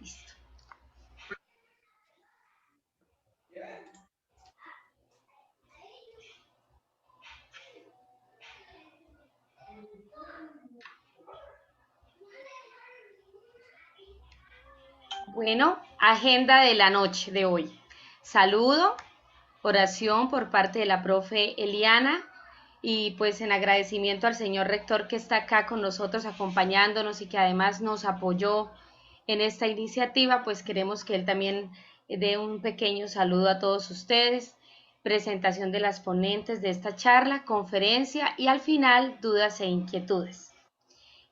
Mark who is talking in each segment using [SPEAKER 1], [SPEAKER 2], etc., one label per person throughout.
[SPEAKER 1] Listo. Bueno, agenda de la noche de hoy. Saludo, oración por parte de la profe Eliana y pues en agradecimiento al señor rector que está acá con nosotros acompañándonos y que además nos apoyó en esta iniciativa, pues queremos que él también dé un pequeño saludo a todos ustedes, presentación de las ponentes de esta charla, conferencia y al final dudas e inquietudes.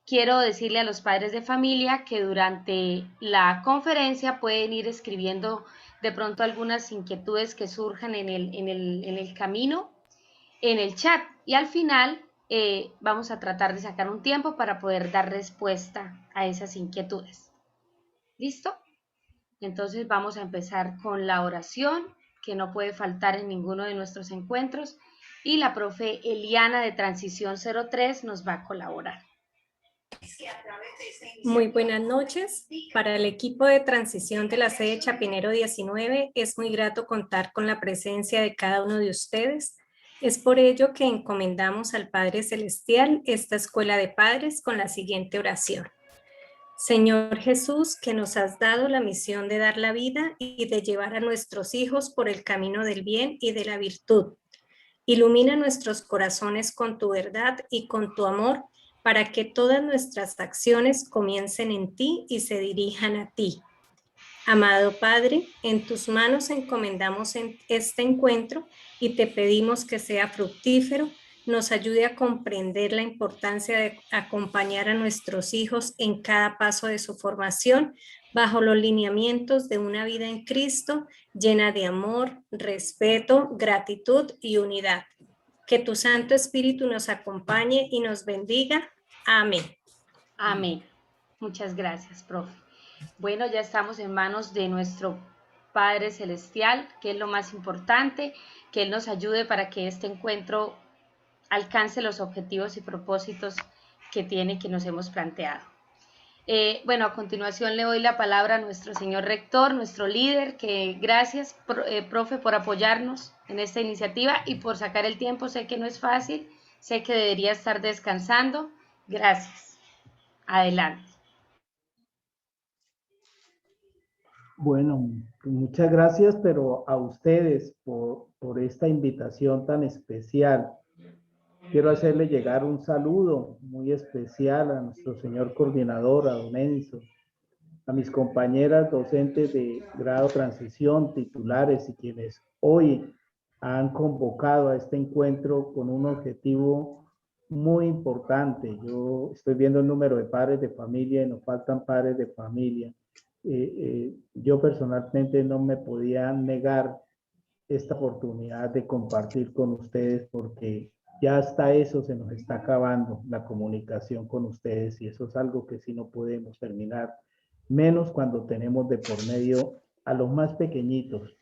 [SPEAKER 1] Quiero decirle a los padres de familia que durante la conferencia pueden ir escribiendo de pronto algunas inquietudes que surjan en el camino, en el chat, y al final vamos a tratar de sacar un tiempo para poder dar respuesta a esas inquietudes. ¿Listo? Entonces vamos a empezar con la oración, que no puede faltar en ninguno de nuestros encuentros, y la profe Eliana de Transición 03 nos va a colaborar.
[SPEAKER 2] Muy buenas noches. Para el equipo de transición de la sede Chapinero 19 es muy grato contar con la presencia de cada uno de ustedes. Es por ello que encomendamos al Padre Celestial esta escuela de padres con la siguiente oración. Señor Jesús, que nos has dado la misión de dar la vida y de llevar a nuestros hijos por el camino del bien y de la virtud. Ilumina nuestros corazones con tu verdad y con tu amor, para que todas nuestras acciones comiencen en ti y se dirijan a ti. Amado Padre, en tus manos encomendamos este encuentro y te pedimos que sea fructífero, nos ayude a comprender la importancia de acompañar a nuestros hijos en cada paso de su formación bajo los lineamientos de una vida en Cristo llena de amor, respeto, gratitud y unidad. Que tu Santo Espíritu nos acompañe y nos bendiga. Amén.
[SPEAKER 1] Amén. Muchas gracias, profe. Bueno, ya estamos en manos de nuestro Padre Celestial, que es lo más importante, que Él nos ayude para que este encuentro alcance los objetivos y propósitos que tiene, que nos hemos planteado. Bueno, a continuación le doy la palabra a nuestro señor rector, nuestro líder, que gracias, profe, por apoyarnos en esta iniciativa y por sacar el tiempo. Sé que no es fácil, sé que debería estar descansando. Gracias. Adelante.
[SPEAKER 3] Bueno, muchas gracias, pero a ustedes por esta invitación tan especial. Quiero hacerle llegar un saludo muy especial a nuestro señor coordinador, a don Enzo, a mis compañeras docentes de grado transición, titulares y quienes hoy han convocado a este encuentro con un objetivo muy importante. Yo estoy viendo el número de padres de familia y nos faltan padres de familia. Yo personalmente no me podía negar esta oportunidad de compartir con ustedes porque ya hasta eso se nos está acabando la comunicación con ustedes y eso es algo que sí no podemos terminar, menos cuando tenemos de por medio a los más pequeñitos,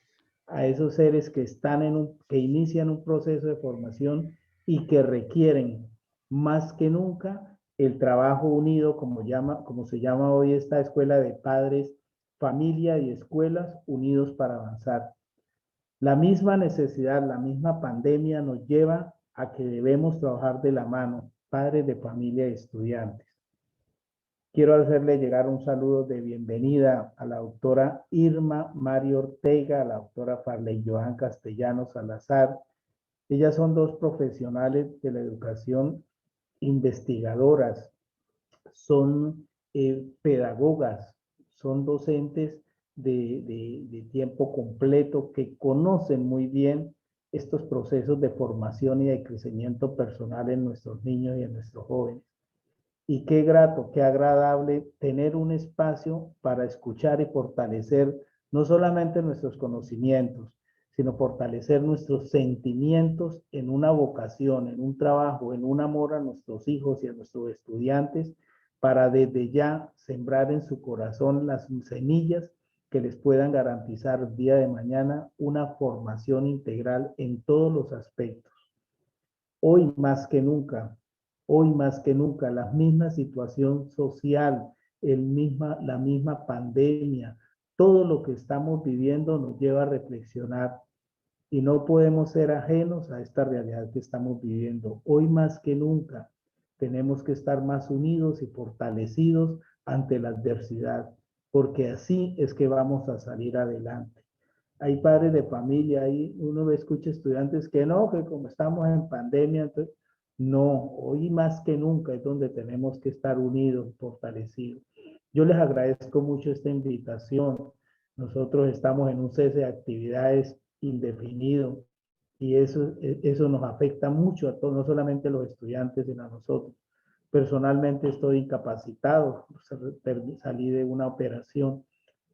[SPEAKER 3] a esos seres que están que inician un proceso de formación y que requieren más que nunca el trabajo unido, como se llama hoy esta escuela de padres, familia y escuelas unidos para avanzar. La misma necesidad, la misma pandemia nos lleva a que debemos trabajar de la mano, padres de familia y estudiantes. Quiero hacerle llegar un saludo de bienvenida a la doctora Irma Mario Ortega, a la doctora Farley Johan Castellanos Salazar. Ellas son dos profesionales de la educación investigadoras, son pedagogas, son docentes de tiempo completo que conocen muy bien estos procesos de formación y de crecimiento personal en nuestros niños y en nuestros jóvenes. Y qué grato, qué agradable tener un espacio para escuchar y fortalecer no solamente nuestros conocimientos, sino fortalecer nuestros sentimientos en una vocación, en un trabajo, en un amor a nuestros hijos y a nuestros estudiantes, para desde ya sembrar en su corazón las semillas que les puedan garantizar el día de mañana una formación integral en todos los aspectos. Hoy más que nunca, la misma situación social la misma pandemia, todo lo que estamos viviendo nos lleva a reflexionar y no podemos ser ajenos a esta realidad que estamos viviendo. Hoy más que nunca tenemos que estar más unidos y fortalecidos ante la adversidad, porque así es que vamos a salir adelante. Hay padres de familia, ahí uno escucha estudiantes que no, que como estamos en pandemia, entonces, no, hoy más que nunca es donde tenemos que estar unidos, fortalecidos. Yo les agradezco mucho esta invitación. Nosotros estamos en un cese de actividades indefinido y eso nos afecta mucho a todos, no solamente a los estudiantes, sino a nosotros. Personalmente estoy incapacitado, salí de una operación,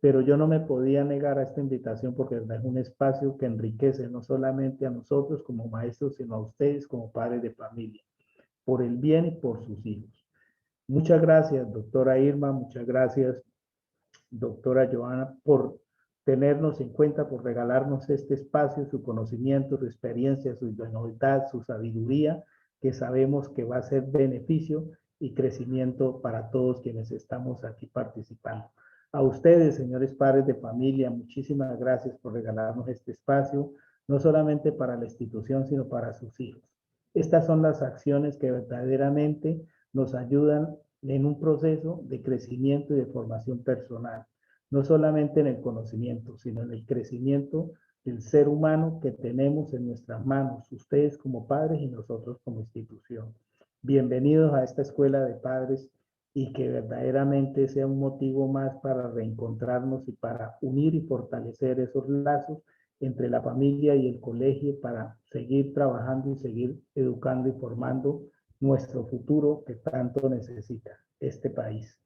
[SPEAKER 3] pero yo no me podía negar a esta invitación porque es un espacio que enriquece no solamente a nosotros como maestros, sino a ustedes como padres de familia, por el bien y por sus hijos. Muchas gracias, doctora Irma, muchas gracias, doctora Joana, por tenernos en cuenta, por regalarnos este espacio, su conocimiento, su experiencia, su ingenuidad, su sabiduría, que sabemos que va a ser beneficio y crecimiento para todos quienes estamos aquí participando. A ustedes, señores padres de familia, muchísimas gracias por regalarnos este espacio, no solamente para la institución, sino para sus hijos. Estas son las acciones que verdaderamente nos ayudan en un proceso de crecimiento y de formación personal, no solamente en el conocimiento, sino en el crecimiento del ser humano que tenemos en nuestras manos, ustedes como padres y nosotros como institución. Bienvenidos a esta escuela de padres y que verdaderamente sea un motivo más para reencontrarnos y para unir y fortalecer esos lazos entre la familia y el colegio para seguir trabajando y seguir educando y formando nuestro futuro que tanto necesita este país.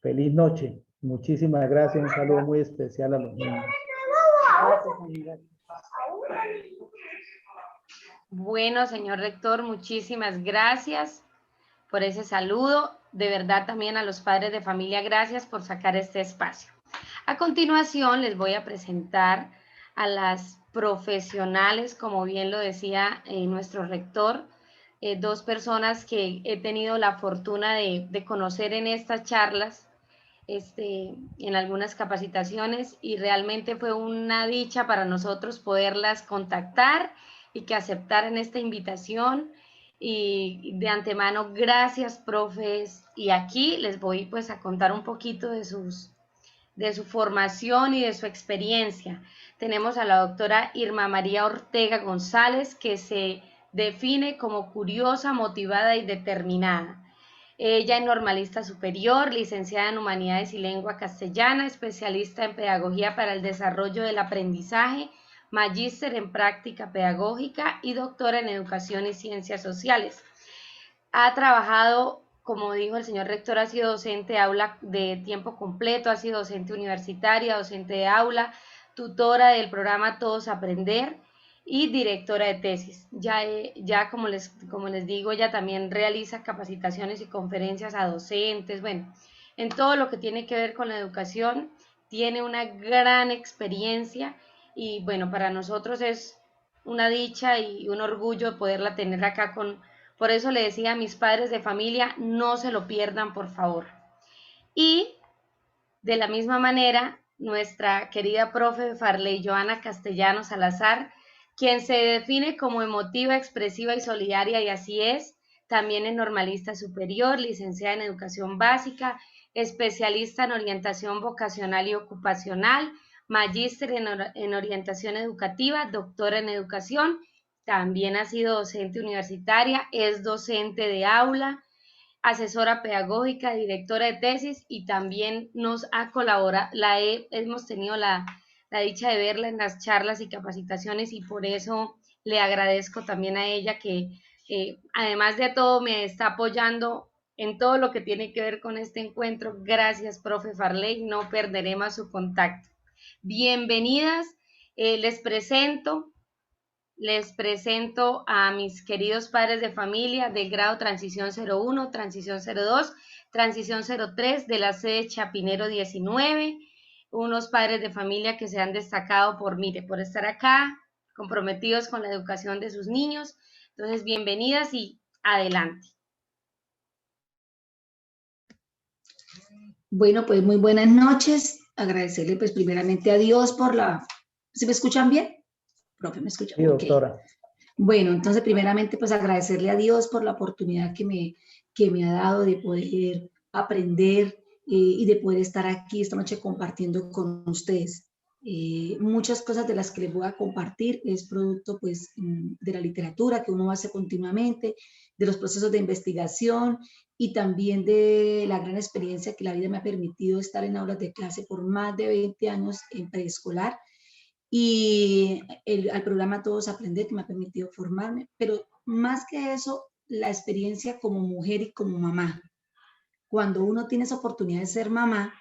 [SPEAKER 3] Feliz noche. Muchísimas gracias. Un saludo muy especial a los niños.
[SPEAKER 1] Bueno, señor rector, muchísimas gracias por ese saludo. De verdad también a los padres de familia, gracias por sacar este espacio. A continuación les voy a presentar a las profesionales, como bien lo decía nuestro rector, dos personas que he tenido la fortuna de conocer en estas charlas, en algunas capacitaciones, y realmente fue una dicha para nosotros poderlas contactar y que aceptaran esta invitación. Y de antemano, gracias, profes. Y aquí les voy pues a contar un poquito de su formación y de su experiencia. Tenemos a la doctora Irma María Ortega González, que se define como curiosa, motivada y determinada. Ella es normalista superior, licenciada en Humanidades y Lengua Castellana, especialista en Pedagogía para el Desarrollo del Aprendizaje, magíster en Práctica Pedagógica y doctora en Educación y Ciencias Sociales. Ha trabajado, como dijo el señor rector, ha sido docente de aula de tiempo completo, ha sido docente universitaria, docente de aula, tutora del programa Todos Aprender y directora de tesis. Ya como les digo, ella también realiza capacitaciones y conferencias a docentes. Bueno, en todo lo que tiene que ver con la educación, tiene una gran experiencia y bueno, para nosotros es una dicha y un orgullo poderla tener acá por eso le decía a mis padres de familia, no se lo pierdan, por favor. Y de la misma manera, nuestra querida profe Farley Joana Castellano Salazar, quien se define como emotiva, expresiva y solidaria, y así es, también es normalista superior, licenciada en educación básica, especialista en orientación vocacional y ocupacional, magíster en orientación educativa, doctora en educación. También ha sido docente universitaria, es docente de aula, asesora pedagógica, directora de tesis y también nos ha colaborado, hemos tenido la dicha de verla en las charlas y capacitaciones y por eso le agradezco también a ella que además de todo me está apoyando en todo lo que tiene que ver con este encuentro. Gracias, profe Farley, no perderé más su contacto. Bienvenidas, les presento a mis queridos padres de familia del grado Transición 01, Transición 02, Transición 03 de la sede Chapinero 19, unos padres de familia que se han destacado por estar acá, comprometidos con la educación de sus niños. Entonces, bienvenidas y adelante.
[SPEAKER 4] Bueno, pues muy buenas noches. Agradecerle pues primeramente a Dios por la... ¿Sí me escuchan bien? Profe, ¿me escuchan?
[SPEAKER 3] Sí,
[SPEAKER 4] Ok.
[SPEAKER 3] doctora.
[SPEAKER 4] Bueno, entonces primeramente pues agradecerle a Dios por la oportunidad que me ha dado de poder aprender y de poder estar aquí esta noche compartiendo con ustedes. Muchas cosas de las que les voy a compartir es producto pues de la literatura que uno hace continuamente, de los procesos de investigación y también de la gran experiencia que la vida me ha permitido estar en aulas de clase por más de 20 años en preescolar y al programa Todos Aprender que me ha permitido formarme, pero más que eso, la experiencia como mujer y como mamá. Cuando uno tiene esa oportunidad de ser mamá,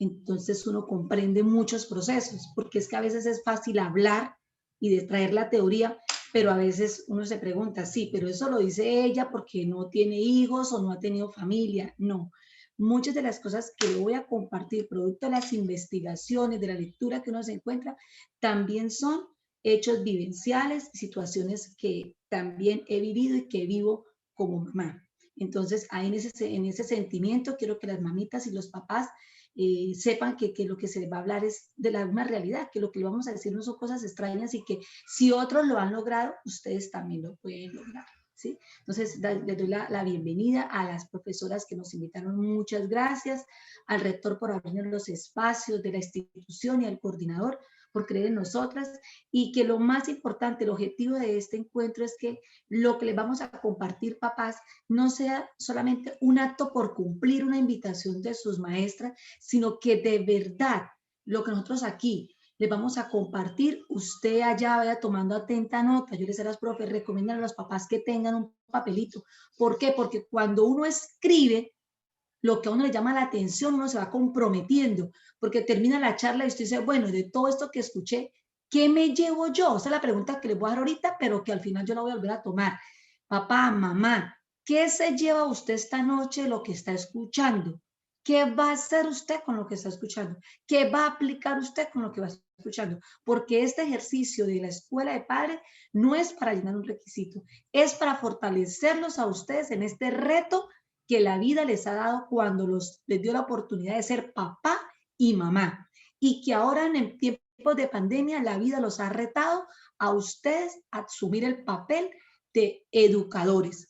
[SPEAKER 4] entonces uno comprende muchos procesos, porque es que a veces es fácil hablar y de traer la teoría, pero a veces uno se pregunta, sí, pero eso lo dice ella porque no tiene hijos o no ha tenido familia. No, muchas de las cosas que voy a compartir, producto de las investigaciones, de la lectura que uno se encuentra, también son hechos vivenciales, situaciones que también he vivido y que vivo como mamá. Entonces, ahí en ese sentimiento quiero que las mamitas y los papás sepan que lo que se les va a hablar es de la misma realidad, que lo que le vamos a decir no son cosas extrañas y que si otros lo han logrado, ustedes también lo pueden lograr. ¿Sí? Entonces, les doy la bienvenida a las profesoras que nos invitaron. Muchas gracias al rector por abrirnos los espacios de la institución y al coordinador por creer en nosotras y que lo más importante, el objetivo de este encuentro es que lo que les vamos a compartir, papás, no sea solamente un acto por cumplir una invitación de sus maestras, sino que de verdad lo que nosotros aquí les vamos a compartir, usted allá vaya tomando atenta nota. Yo les decía a las profes, recomiendan a los papás que tengan un papelito. ¿Por qué? Porque cuando uno escribe, lo que a uno le llama la atención, uno se va comprometiendo, porque termina la charla y usted dice, bueno, de todo esto que escuché, ¿qué me llevo yo? Esa es la pregunta que les voy a dar ahorita, pero que al final yo la voy a volver a tomar. Papá, mamá, ¿qué se lleva usted esta noche de lo que está escuchando? ¿Qué va a hacer usted con lo que está escuchando? ¿Qué va a aplicar usted con lo que va escuchando? Porque este ejercicio de la escuela de padres no es para llenar un requisito, es para fortalecerlos a ustedes en este reto que la vida les ha dado cuando les dio la oportunidad de ser papá y mamá. Y que ahora en tiempos de pandemia la vida los ha retado a ustedes a asumir el papel de educadores,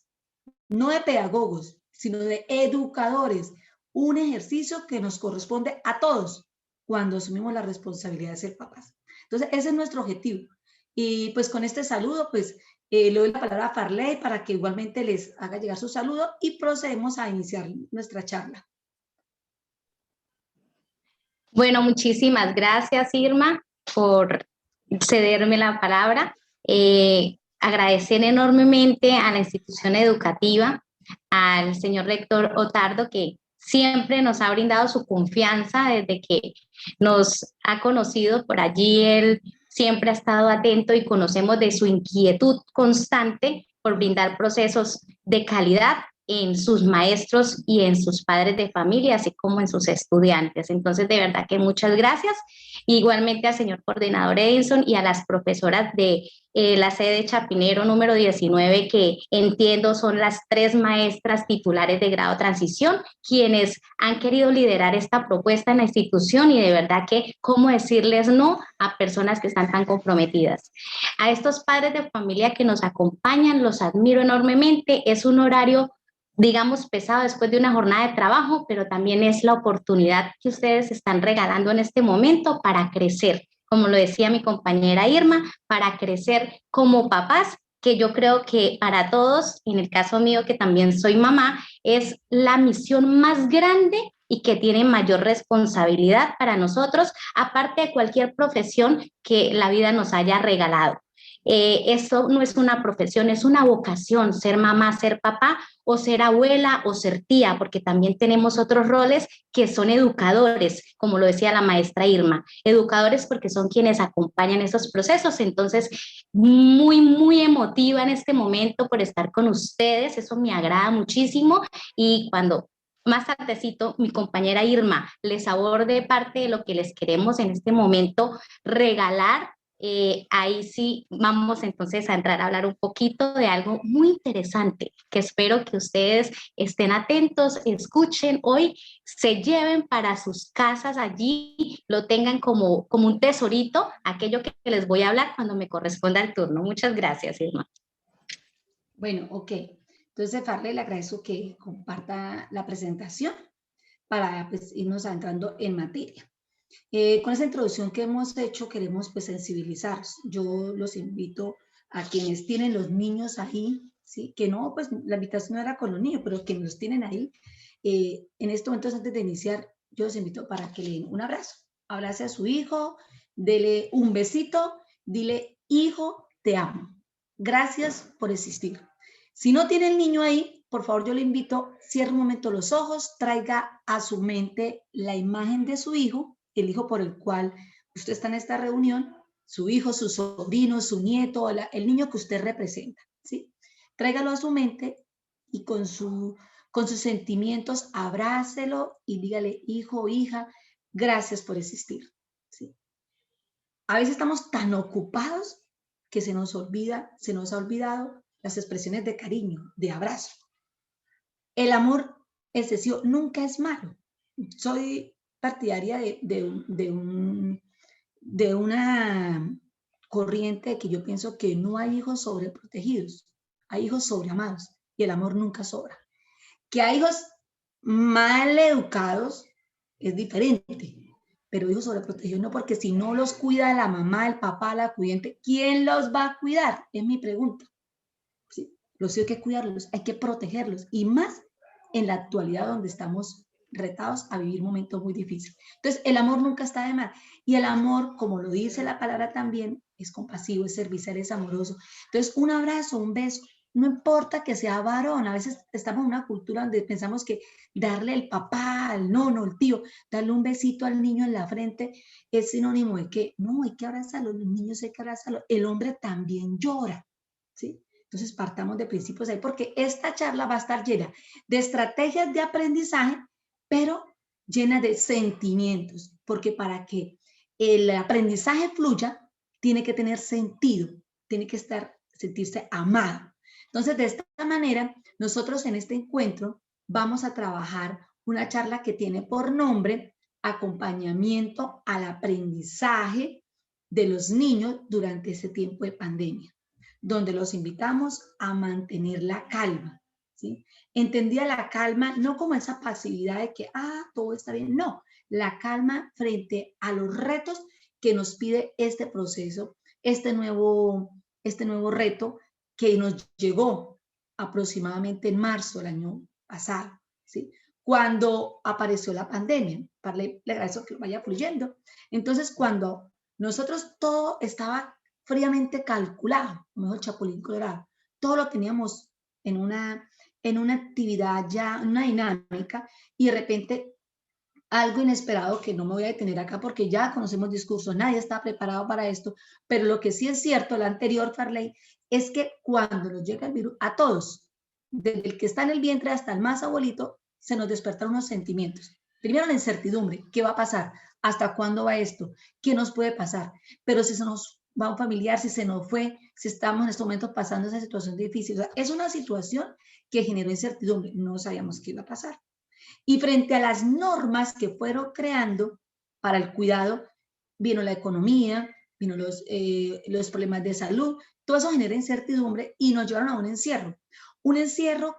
[SPEAKER 4] no de pedagogos, sino de educadores. Un ejercicio que nos corresponde a todos cuando asumimos la responsabilidad de ser papás. Entonces, ese es nuestro objetivo. Y pues con este saludo, pues le doy la palabra a Farley para que igualmente les haga llegar su saludo y procedemos a iniciar nuestra charla.
[SPEAKER 1] Bueno, muchísimas gracias, Irma, por cederme la palabra. Agradecer enormemente a la institución educativa, al señor rector Otardo, que siempre nos ha brindado su confianza desde que nos ha conocido por allí. Él siempre ha estado atento y conocemos de su inquietud constante por brindar procesos de calidad en sus maestros y en sus padres de familia, así como en sus estudiantes. Entonces, de verdad que muchas gracias. Igualmente al señor coordinador Edison y a las profesoras de la sede Chapinero número 19, que entiendo son las 3 maestras titulares de grado transición, quienes han querido liderar esta propuesta en la institución y de verdad que cómo decirles no a personas que están tan comprometidas. A estos padres de familia que nos acompañan, los admiro enormemente. Es un horario, digamos, pesado después de una jornada de trabajo, pero también es la oportunidad que ustedes están regalando en este momento para crecer, como lo decía mi compañera Irma, para crecer como papás, que yo creo que para todos, en el caso mío que también soy mamá, es la misión más grande y que tiene mayor responsabilidad para nosotros, aparte de cualquier profesión que la vida nos haya regalado. Eso no es una profesión, es una vocación, ser mamá, ser papá, o ser abuela o ser tía, porque también tenemos otros roles que son educadores, como lo decía la maestra Irma, educadores porque son quienes acompañan esos procesos. Entonces, muy emotiva en este momento por estar con ustedes, eso me agrada muchísimo. Y cuando más tardecito mi compañera Irma les aborde parte de lo que les queremos en este momento regalar
[SPEAKER 5] Ahí sí vamos entonces a entrar a hablar un poquito de algo muy interesante que espero que ustedes estén atentos, escuchen hoy, se lleven para sus casas allí, lo tengan como un tesorito, aquello que les voy a hablar cuando me corresponda el turno. Muchas gracias, Irma.
[SPEAKER 4] Bueno, ok. Entonces, Farley, le agradezco que comparta la presentación para pues, irnos entrando en materia. Con esa introducción que hemos hecho, queremos pues sensibilizarlos. Yo los invito a quienes tienen los niños ahí, ¿sí? Que no, pues la invitación no era con los niños, pero quienes los tienen ahí, en este momento antes de iniciar, yo los invito para que le den un abrazo. Abrace a su hijo, dele un besito, dile, hijo, te amo. Gracias por existir. Si no tiene el niño ahí, por favor, yo le invito, cierre un momento los ojos, traiga a su mente la imagen de su hijo, el hijo por el cual usted está en esta reunión, su hijo, su sobrino, su nieto, el niño que usted representa, ¿sí? Tráigalo a su mente y con sus sentimientos, abrácelo y dígale, hijo o hija, gracias por existir, ¿sí? A veces estamos tan ocupados que se nos ha olvidado las expresiones de cariño, de abrazo. El amor excesivo nunca es malo. Soy partidaria de una corriente que yo pienso que no hay hijos sobreprotegidos, hay hijos sobreamados y el amor nunca sobra. Que hay hijos mal educados es diferente, pero hijos sobreprotegidos no, porque si no los cuida la mamá, el papá, la cuidante, ¿quién los va a cuidar? Es mi pregunta. ¿Sí? Los hay que cuidarlos, hay que protegerlos y más en la actualidad donde estamos retados a vivir momentos muy difíciles. Entonces, el amor nunca está de más. Y el amor, como lo dice la palabra también, es compasivo, es servicial, es amoroso. Entonces, un abrazo, un beso, no importa que sea varón. A veces estamos en una cultura donde pensamos que darle el papá, el nono, el tío, darle un besito al niño en la frente es sinónimo de que no, hay que abrazarlo, los niños hay que abrazarlo. El hombre también llora, ¿sí? Entonces partamos de principios ahí, porque esta charla va a estar llena de estrategias de aprendizaje, pero llena de sentimientos, porque para que el aprendizaje fluya, tiene que tener sentido, tiene que sentirse amado. Entonces, de esta manera, nosotros en este encuentro vamos a trabajar una charla que tiene por nombre acompañamiento al aprendizaje de los niños durante ese tiempo de pandemia, donde los invitamos a mantener la calma, ¿sí? Entendía la calma no como esa pasividad de que, todo está bien, no, la calma frente a los retos que nos pide este proceso, este nuevo reto que nos llegó aproximadamente en marzo del año pasado, ¿sí? Cuando apareció la pandemia, le agradezco que vaya fluyendo. Entonces, cuando nosotros todo estaba fríamente calculado, como el Chapulín Colorado, todo lo teníamos en una actividad ya, una dinámica, y de repente algo inesperado que no me voy a detener acá porque ya conocemos discursos, nadie está preparado para esto, pero lo que sí es cierto, la anterior, Farley, es que cuando nos llega el virus, a todos, desde el que está en el vientre hasta el más abuelito, se nos despertan unos sentimientos. Primero la incertidumbre, ¿qué va a pasar? ¿Hasta cuándo va esto? ¿Qué nos puede pasar? Pero si se nos va un familiar, si se nos fue, si estamos en este momento pasando esa situación difícil, o sea, es una situación que generó incertidumbre, no sabíamos qué iba a pasar. Y frente a las normas que fueron creando para el cuidado, vino la economía, vino los problemas de salud, todo eso genera incertidumbre y nos llevaron a un encierro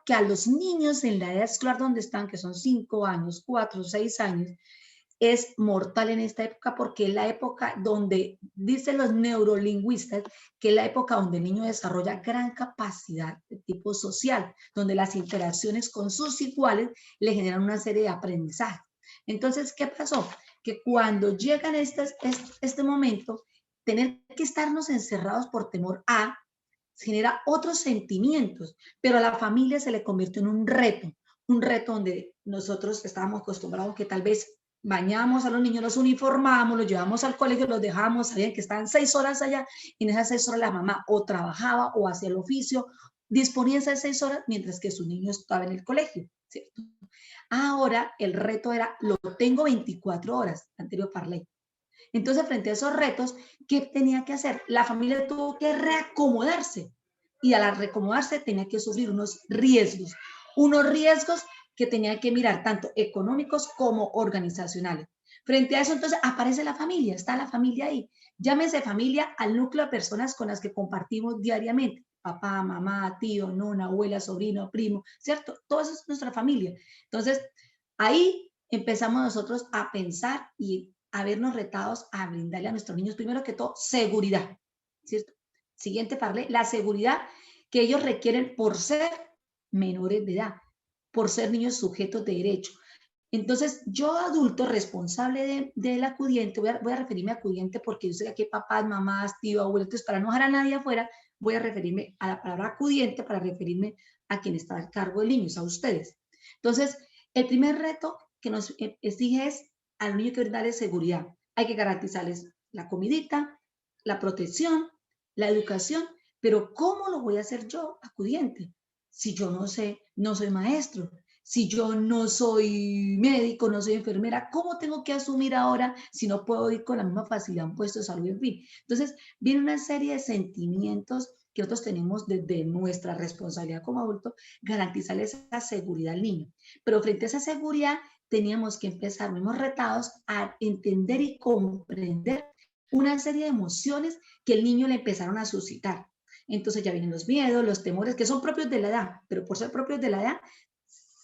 [SPEAKER 4] que a los niños en la edad escolar donde están, que son 5 años, 4, 6 años, es mortal en esta época porque es la época donde, dicen los neurolingüistas, que es la época donde el niño desarrolla gran capacidad de tipo social, donde las interacciones con sus iguales le generan una serie de aprendizaje. Entonces, ¿qué pasó? Que cuando llegan este momento, tener que estarnos encerrados por temor a, genera otros sentimientos, pero a la familia se le convierte en un reto donde nosotros estábamos acostumbrados que tal vez bañamos a los niños, los uniformamos, los llevamos al colegio, los dejamos, sabían que estaban 6 horas allá, y en esas 6 horas la mamá o trabajaba o hacía el oficio, disponía esas 6 horas mientras que su niño estaba en el colegio, ¿cierto? Ahora el reto era, lo tengo 24 horas, anterior Farley. Entonces, frente a esos retos, ¿qué tenía que hacer? La familia tuvo que reacomodarse y al reacomodarse tenía que sufrir unos riesgos que tenía que mirar tanto económicos como organizacionales. Frente a eso, entonces, aparece la familia, está la familia ahí. Llámese familia al núcleo de personas con las que compartimos diariamente. Papá, mamá, tío, nona, abuela, sobrino, primo, ¿cierto? Todo eso es nuestra familia. Entonces, ahí empezamos nosotros a pensar y a vernos retados a brindarle a nuestros niños, primero que todo, seguridad, ¿cierto? Siguiente parle, la seguridad que ellos requieren por ser menores de edad, por ser niños sujetos de derecho. Entonces, yo adulto responsable del acudiente, voy a referirme a acudiente porque yo sé que aquí hay papás, mamás, tío, abuelos, entonces para no dejar a nadie afuera, voy a referirme a la palabra acudiente para referirme a quien está al cargo de niños, a ustedes. Entonces, el primer reto que nos exige es al niño que brindarle seguridad. Hay que garantizarles la comidita, la protección, la educación, pero ¿cómo lo voy a hacer yo, acudiente? Si yo no sé, no soy maestro, si yo no soy médico, no soy enfermera, ¿cómo tengo que asumir ahora si no puedo ir con la misma facilidad a un puesto de salud? En fin, entonces viene una serie de sentimientos que nosotros tenemos desde nuestra responsabilidad como adultos, garantizarles esa seguridad al niño. Pero frente a esa seguridad, teníamos que empezar, mismos retados, a entender y comprender una serie de emociones que el niño le empezaron a suscitar. Entonces ya vienen los miedos, los temores, que son propios de la edad, pero por ser propios de la edad,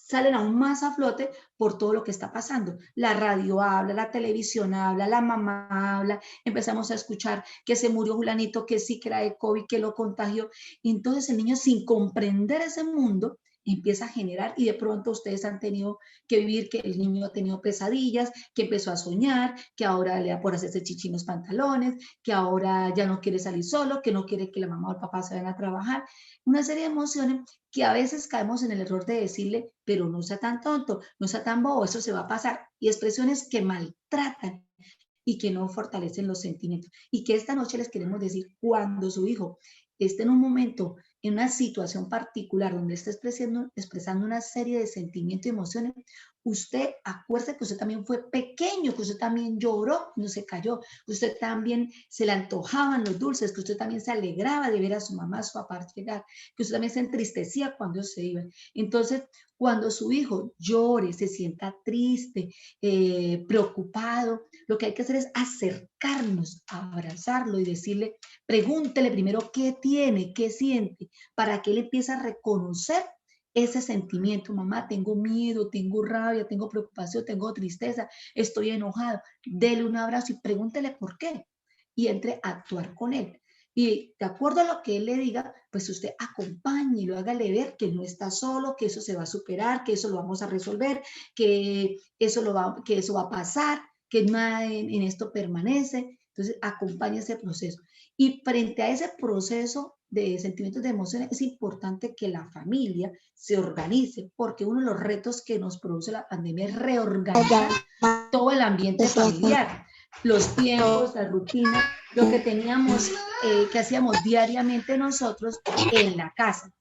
[SPEAKER 4] salen aún más a flote por todo lo que está pasando. La radio habla, la televisión habla, la mamá habla, empezamos a escuchar que se murió Julanito, que sí que era de COVID, que lo contagió. Y entonces el niño, sin comprender ese mundo, empieza a generar y de pronto ustedes han tenido que vivir que el niño ha tenido pesadillas, que empezó a soñar, que ahora le da por hacerse chichi en los pantalones, que ahora ya no quiere salir solo, que no quiere que la mamá o el papá se vayan a trabajar. Una serie de emociones que a veces caemos en el error de decirle, pero no sea tan tonto, no sea tan bobo, eso se va a pasar. Y expresiones que maltratan y que no fortalecen los sentimientos. Y que esta noche les queremos decir, cuando su hijo esté en un momento, en una situación particular donde esté expresando una serie de sentimientos y emociones, usted acuérdese que usted también fue pequeño, que usted también lloró, no se cayó, que usted también se le antojaban los dulces, que usted también se alegraba de ver a su mamá, a su papá llegar, que usted también se entristecía cuando se iban. Entonces, cuando su hijo llore, se sienta triste, preocupado, lo que hay que hacer es acercarnos, abrazarlo y decirle, pregúntele primero qué tiene, qué siente, para que él empiece a reconocer ese sentimiento. Mamá, tengo miedo, tengo rabia, tengo preocupación, tengo tristeza, estoy enojado. Dele un abrazo y pregúntele por qué. Y entre a actuar con él. Y de acuerdo a lo que él le diga, pues usted acompáñelo, hágale ver que no está solo, que eso se va a superar, que eso lo vamos a resolver, que eso va a pasar, que nada en esto permanece. Entonces, acompaña ese proceso. Y frente a ese proceso de sentimientos, de emociones, es importante que la familia se organice, porque uno de los retos que nos produce la pandemia es reorganizar todo el ambiente familiar, los tiempos, la rutina, lo que teníamos, que hacíamos diariamente nosotros en la casa.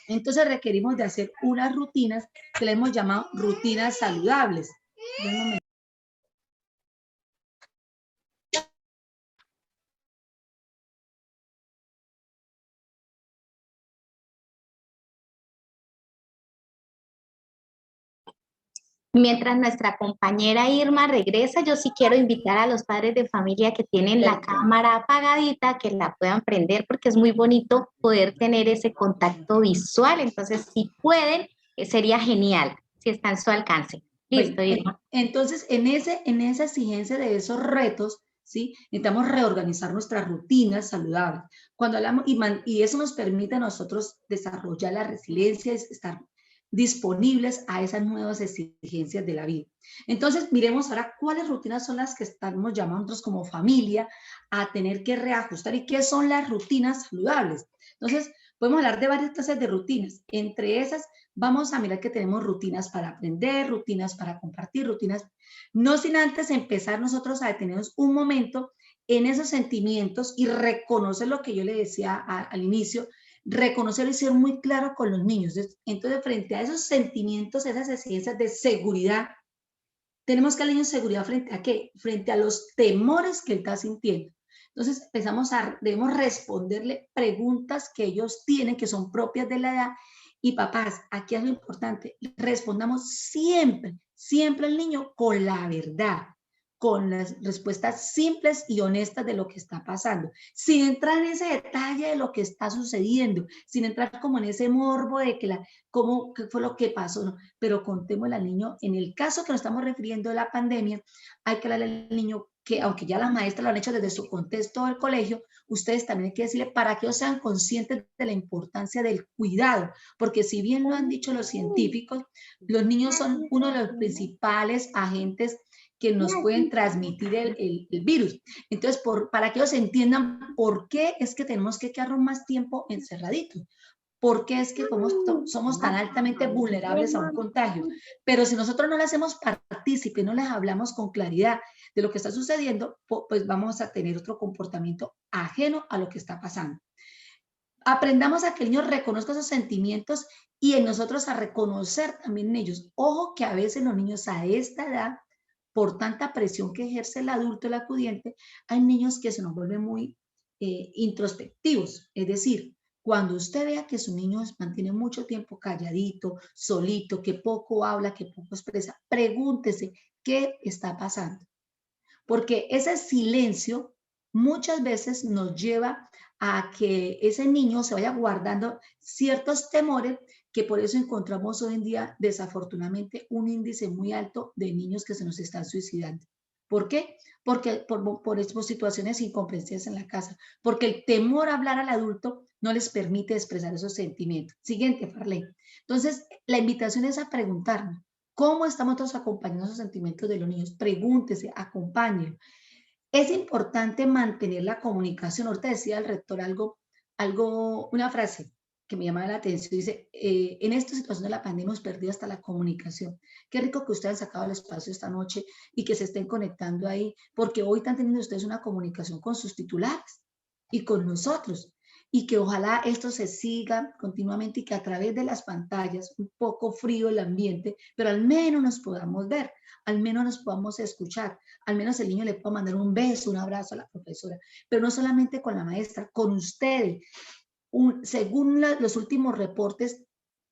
[SPEAKER 4] Entonces requerimos de hacer unas rutinas que le hemos llamado rutinas saludables.
[SPEAKER 5] Mientras nuestra compañera Irma regresa, yo sí quiero invitar a los padres de familia que tienen la cámara apagadita, que la puedan prender, porque es muy bonito poder tener ese contacto visual. Entonces, si pueden, sería genial, si está en su alcance. Listo, Irma.
[SPEAKER 4] Entonces, en esa exigencia de esos retos, ¿sí? Necesitamos reorganizar nuestras rutinas saludables. Cuando hablamos, y eso nos permite a nosotros desarrollar la resiliencia, estar disponibles a esas nuevas exigencias de la vida. Entonces, miremos ahora cuáles rutinas son las que estamos llamando nosotros como familia a tener que reajustar y qué son las rutinas saludables. Entonces, podemos hablar de varias clases de rutinas. Entre esas, vamos a mirar que tenemos rutinas para aprender, rutinas para compartir, rutinas, no sin antes empezar nosotros a detenernos un momento en esos sentimientos y reconocer lo que yo le decía al inicio, reconocer y ser muy claro con los niños. Entonces, frente a esos sentimientos, esas exigencias de seguridad, tenemos que darle al niño seguridad frente a qué, frente a los temores que él está sintiendo. Entonces debemos responderle preguntas que ellos tienen, que son propias de la edad. Y papás, aquí es lo importante, respondamos siempre, siempre al niño con la verdad, con las respuestas simples y honestas de lo que está pasando, sin entrar en ese detalle de lo que está sucediendo, sin entrar como en ese morbo de que qué fue lo que pasó, ¿no? Pero contémosle al niño, en el caso que nos estamos refiriendo a la pandemia, hay que hablarle al niño que, aunque ya las maestras lo han hecho desde su contexto del colegio, ustedes también hay que decirle para que ellos sean conscientes de la importancia del cuidado, porque si bien lo han dicho los científicos, los niños son uno de los principales agentes que nos pueden transmitir el virus. Entonces, para que ellos entiendan por qué es que tenemos que quedarnos más tiempo encerraditos, por qué es que somos tan altamente vulnerables a un contagio. Pero si nosotros no le hacemos partícipe, no les hablamos con claridad de lo que está sucediendo, pues vamos a tener otro comportamiento ajeno a lo que está pasando. Aprendamos a que el niño reconozca sus sentimientos y en nosotros a reconocer también en ellos. Ojo que a veces los niños a esta edad, por tanta presión que ejerce el adulto, el acudiente, hay niños que se nos vuelven muy introspectivos. Es decir, cuando usted vea que su niño mantiene mucho tiempo calladito, solito, que poco habla, que poco expresa, pregúntese qué está pasando. Porque ese silencio muchas veces nos lleva a que ese niño se vaya guardando ciertos temores, que por eso encontramos hoy en día, desafortunadamente, un índice muy alto de niños que se nos están suicidando. ¿Por qué? Porque por situaciones incomprensibles en la casa, porque el temor a hablar al adulto no les permite expresar esos sentimientos. Siguiente, Farley. Entonces, la invitación es a preguntarnos, ¿cómo estamos todos acompañando esos sentimientos de los niños? Pregúntese, acompáñenlo. Es importante mantener la comunicación. Ahorita decía el rector una frase que me llama la atención. Dice, en esta situación de la pandemia hemos perdido hasta la comunicación. Qué rico que ustedes han sacado el espacio esta noche y que se estén conectando ahí, porque hoy están teniendo ustedes una comunicación con sus titulares y con nosotros. Y que ojalá esto se siga continuamente y que a través de las pantallas, un poco frío el ambiente, pero al menos nos podamos ver, al menos nos podamos escuchar, al menos el niño le pueda mandar un beso, un abrazo a la profesora, pero no solamente con la maestra, con ustedes. Según los últimos reportes,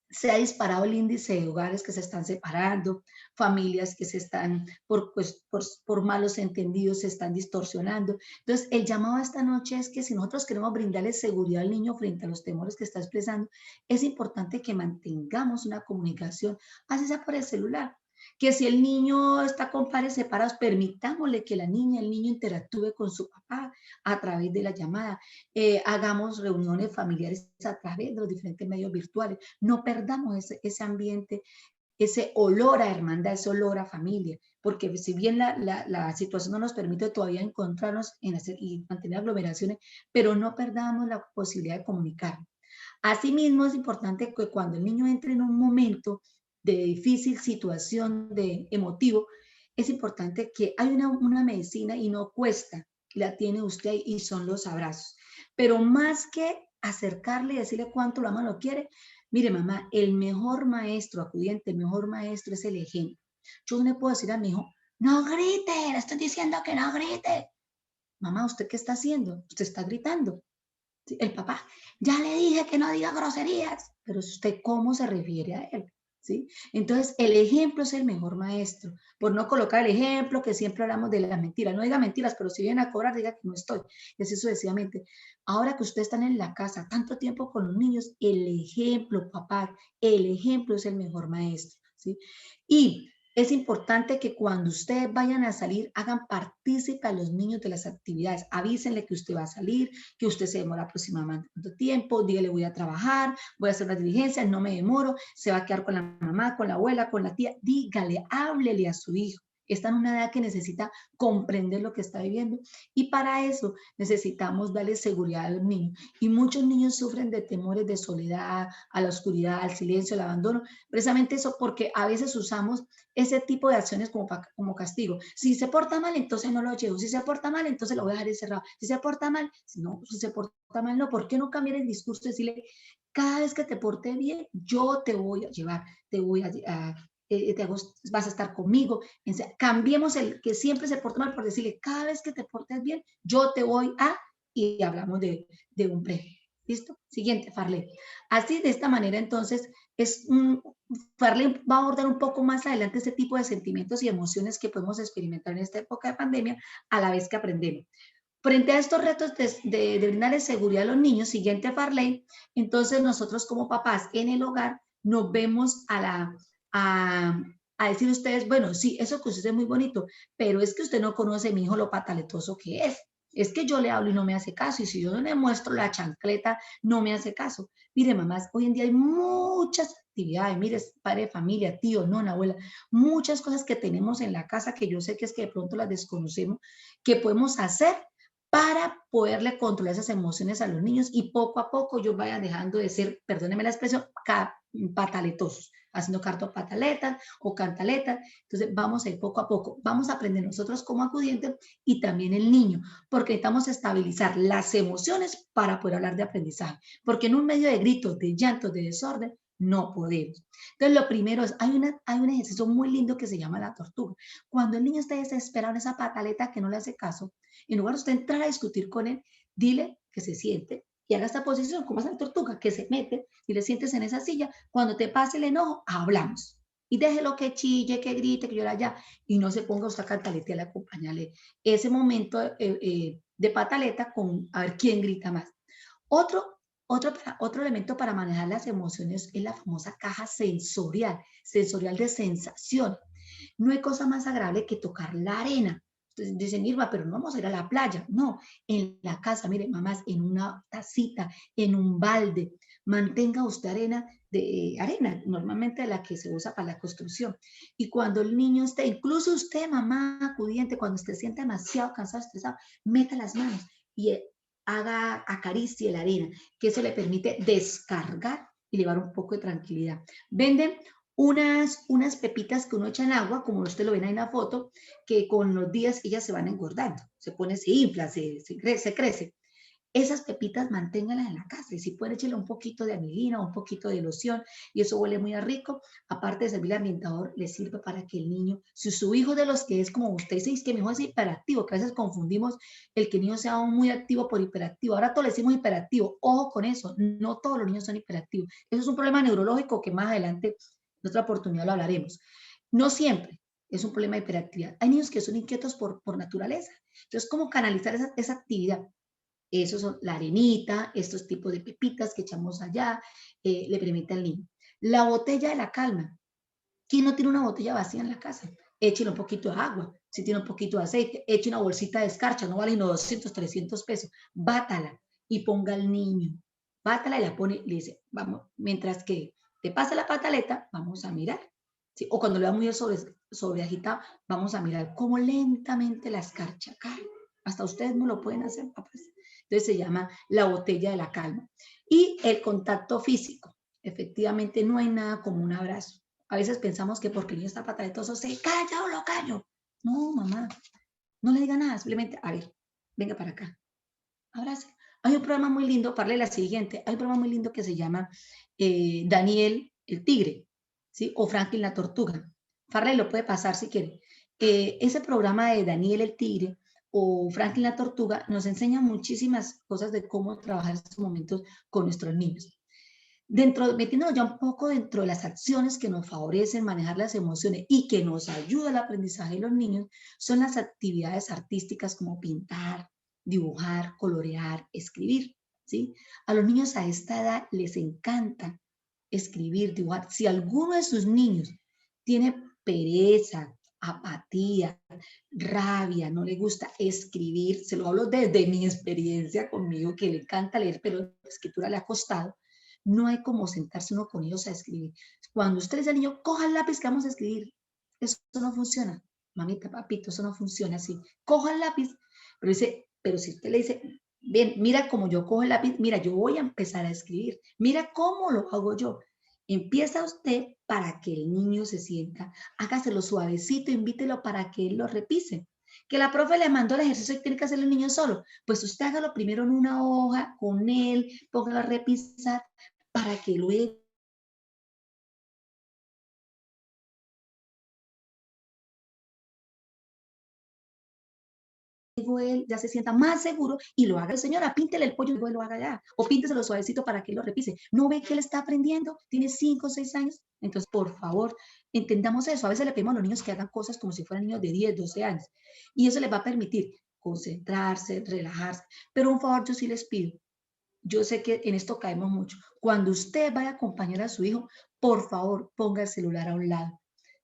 [SPEAKER 4] se ha disparado el índice de hogares que se están separando, familias que se están, por malos entendidos, se están distorsionando. Entonces, el llamado a esta noche es que si nosotros queremos brindarle seguridad al niño frente a los temores que está expresando, es importante que mantengamos una comunicación, así sea por el celular. Que si el niño está con padres separados, permitámosle que la niña, el niño interactúe con su papá a través de la llamada. Hagamos reuniones familiares a través de los diferentes medios virtuales. No perdamos ese ambiente, ese olor a hermandad, ese olor a familia, porque si bien la situación no nos permite todavía encontrarnos y mantener aglomeraciones, pero no perdamos la posibilidad de comunicar. Asimismo, es importante que cuando el niño entre en un momento de difícil situación de emotivo, es importante que hay una medicina y no cuesta, la tiene usted y son los abrazos. Pero más que acercarle y decirle cuánto lo ama, lo quiere, mire mamá, el mejor maestro acudiente, el mejor maestro es el ejemplo. Yo no le puedo decir a mi hijo, no grite, le estoy diciendo que no grite. Mamá, ¿usted qué está haciendo? Usted está gritando. El papá, ya le dije que no diga groserías, pero usted cómo se refiere a él, ¿sí? Entonces, el ejemplo es el mejor maestro, por no colocar el ejemplo que siempre hablamos de las mentiras. No diga mentiras, pero si vienen a cobrar, diga que no estoy. Y así sucesivamente. Ahora que ustedes están en la casa tanto tiempo con los niños, el ejemplo, papá, el ejemplo es el mejor maestro, ¿sí? Y es importante que cuando ustedes vayan a salir, hagan partícipe a los niños de las actividades. Avísenle que usted va a salir, que usted se demora aproximadamente tanto tiempo, dígale voy a trabajar, voy a hacer una diligencia, no me demoro, se va a quedar con la mamá, con la abuela, con la tía. Dígale, háblele a su hijo. Está en una edad que necesita comprender lo que está viviendo y para eso necesitamos darle seguridad a los niños. Y muchos niños sufren de temores de soledad, a la oscuridad, al silencio, al abandono. Precisamente eso porque a veces usamos ese tipo de acciones como castigo. Si se porta mal, entonces no lo llevo. Si se porta mal, entonces lo voy a dejar encerrado. Si se porta mal, no, si se porta mal, no. ¿Por qué no cambiar el discurso y decirle, cada vez que te porte bien, yo te voy a llevar, te voy a vas a estar conmigo. Cambiemos el que siempre se porta mal por decirle, cada vez que te portes bien, yo te voy a, y hablamos de un premio. ¿Listo? Siguiente, Farley. Así, de esta manera, entonces, Farley va a abordar un poco más adelante este tipo de sentimientos y emociones que podemos experimentar en esta época de pandemia a la vez que aprendemos. Frente a estos retos de brindarles seguridad a los niños, siguiente Farley, entonces nosotros como papás en el hogar nos vemos a decir ustedes, bueno, sí, eso que usted es muy bonito, pero es que usted no conoce a mi hijo lo pataletoso que es que yo le hablo y no me hace caso, y si yo no le muestro la chancleta, no me hace caso. Mire, mamás, hoy en día hay muchas actividades, mire, padre de familia, tío, nona, abuela, muchas cosas que tenemos en la casa que yo sé que es que de pronto las desconocemos, que podemos hacer para poderle controlar esas emociones a los niños y poco a poco ellos vayan dejando de ser, perdónenme la expresión, pataletosos, haciendo cartopataletas o cantaletas. Entonces vamos a ir poco a poco, vamos a aprender nosotros como acudientes y también el niño, porque necesitamos estabilizar las emociones para poder hablar de aprendizaje, porque en un medio de gritos, de llantos, de desorden, no podemos. Entonces lo primero es, hay un ejercicio muy lindo que se llama la tortuga. Cuando el niño está desesperado en esa pataleta que no le hace caso, en lugar de usted entrar a discutir con él, dile que se siente y haga esta posición, como es la tortuga, que se mete y le sientes en esa silla. Cuando te pase el enojo, hablamos. Y déjelo que chille, que grite, que llore allá. Y no se ponga usted a cantaletear, acompáñale ese momento de pataleta con a ver quién grita más. Otro elemento para manejar las emociones es la famosa caja sensorial de sensación. No hay cosa más agradable que tocar la arena. Entonces dicen, Irma, pero no vamos a ir a la playa. No, en la casa, mire, mamás, en una tacita, en un balde, mantenga usted arena, normalmente la que se usa para la construcción. Y cuando el niño esté, incluso usted, mamá acudiente, cuando usted sienta demasiado cansado, estresado, meta las manos y acaricie la arena, que eso le permite descargar y llevar un poco de tranquilidad. Venden unas pepitas que uno echa en agua, como usted lo ven ahí en la foto, que con los días ellas se van engordando, se infla, se crece. Esas pepitas manténganlas en la casa y si pueden echarle un poquito de anilina o un poquito de loción y eso huele muy rico. Aparte de servir al ambientador, le sirve para que el niño, si su hijo de los que es como usted dice, que mi hijo es hiperactivo, que a veces confundimos el que el niño sea muy activo por hiperactivo. Ahora todos le decimos hiperactivo. Ojo con eso, no todos los niños son hiperactivos. Eso es un problema neurológico que más adelante, en otra oportunidad lo hablaremos. No siempre es un problema de hiperactividad. Hay niños que son inquietos por naturaleza. Entonces, ¿cómo canalizar esa actividad? Eso son la arenita, estos tipos de pepitas que echamos allá, le permite al niño. La botella de la calma. ¿Quién no tiene una botella vacía en la casa? Échale un poquito de agua. Si tiene un poquito de aceite, eche una bolsita de escarcha, no vale ni 200, 300 pesos. Bátala y ponga al niño. Bátala y la pone, le dice, vamos, mientras que te pasa la pataleta, vamos a mirar. ¿Sí? O cuando le va muy sobreagitado, vamos a mirar cómo lentamente la escarcha cae. Hasta ustedes no lo pueden hacer, papás. Entonces se llama la botella de la calma. Y el contacto físico. Efectivamente, no hay nada como un abrazo. A veces pensamos que porque el niño está pataletoso, se calla o lo callo. No, mamá, no le diga nada, simplemente, a ver, venga para acá, abrace. Hay un programa muy lindo, parle la siguiente, hay un programa muy lindo que se llama Daniel el tigre, ¿sí? O Franklin la tortuga. Farley lo puede pasar si quiere. Ese programa de Daniel el tigre o Franklin la tortuga nos enseña muchísimas cosas de cómo trabajar estos momentos con nuestros niños. Metiéndonos ya un poco dentro de las acciones que nos favorecen manejar las emociones y que nos ayuda al aprendizaje de los niños, son las actividades artísticas como pintar, dibujar, colorear, escribir, ¿sí? A los niños a esta edad les encanta escribir, dibujar. Si alguno de sus niños tiene pereza, apatía, rabia, no le gusta escribir, se lo hablo desde mi experiencia conmigo, que le encanta leer, pero la escritura le ha costado. No hay como sentarse uno con ellos a escribir. Cuando usted le dice al niño, coja el lápiz que vamos a escribir, eso no funciona. Mamita, papito, eso no funciona así. Coja el lápiz, pero si usted le dice, bien, mira cómo yo cojo el lápiz, mira, yo voy a empezar a escribir, mira cómo lo hago yo. Empieza usted para que el niño se sienta, hágaselo suavecito, invítelo para que él lo repise. Que la profe le mandó el ejercicio y tiene que hacerlo el niño solo. Pues usted hágalo primero en una hoja con él, póngalo a repisar para que luego él ya se sienta más seguro y lo haga. Señora, píntele el pollo y lo haga ya. O pínteselo suavecito para que él lo repise. ¿No ve que él está aprendiendo? Tiene 5 o 6 años. Entonces, por favor, entendamos eso. A veces le pedimos a los niños que hagan cosas como si fueran niños de 10, 12 años. Y eso les va a permitir concentrarse, relajarse. Pero un favor yo sí les pido. Yo sé que en esto caemos mucho. Cuando usted vaya a acompañar a su hijo, por favor, ponga el celular a un lado.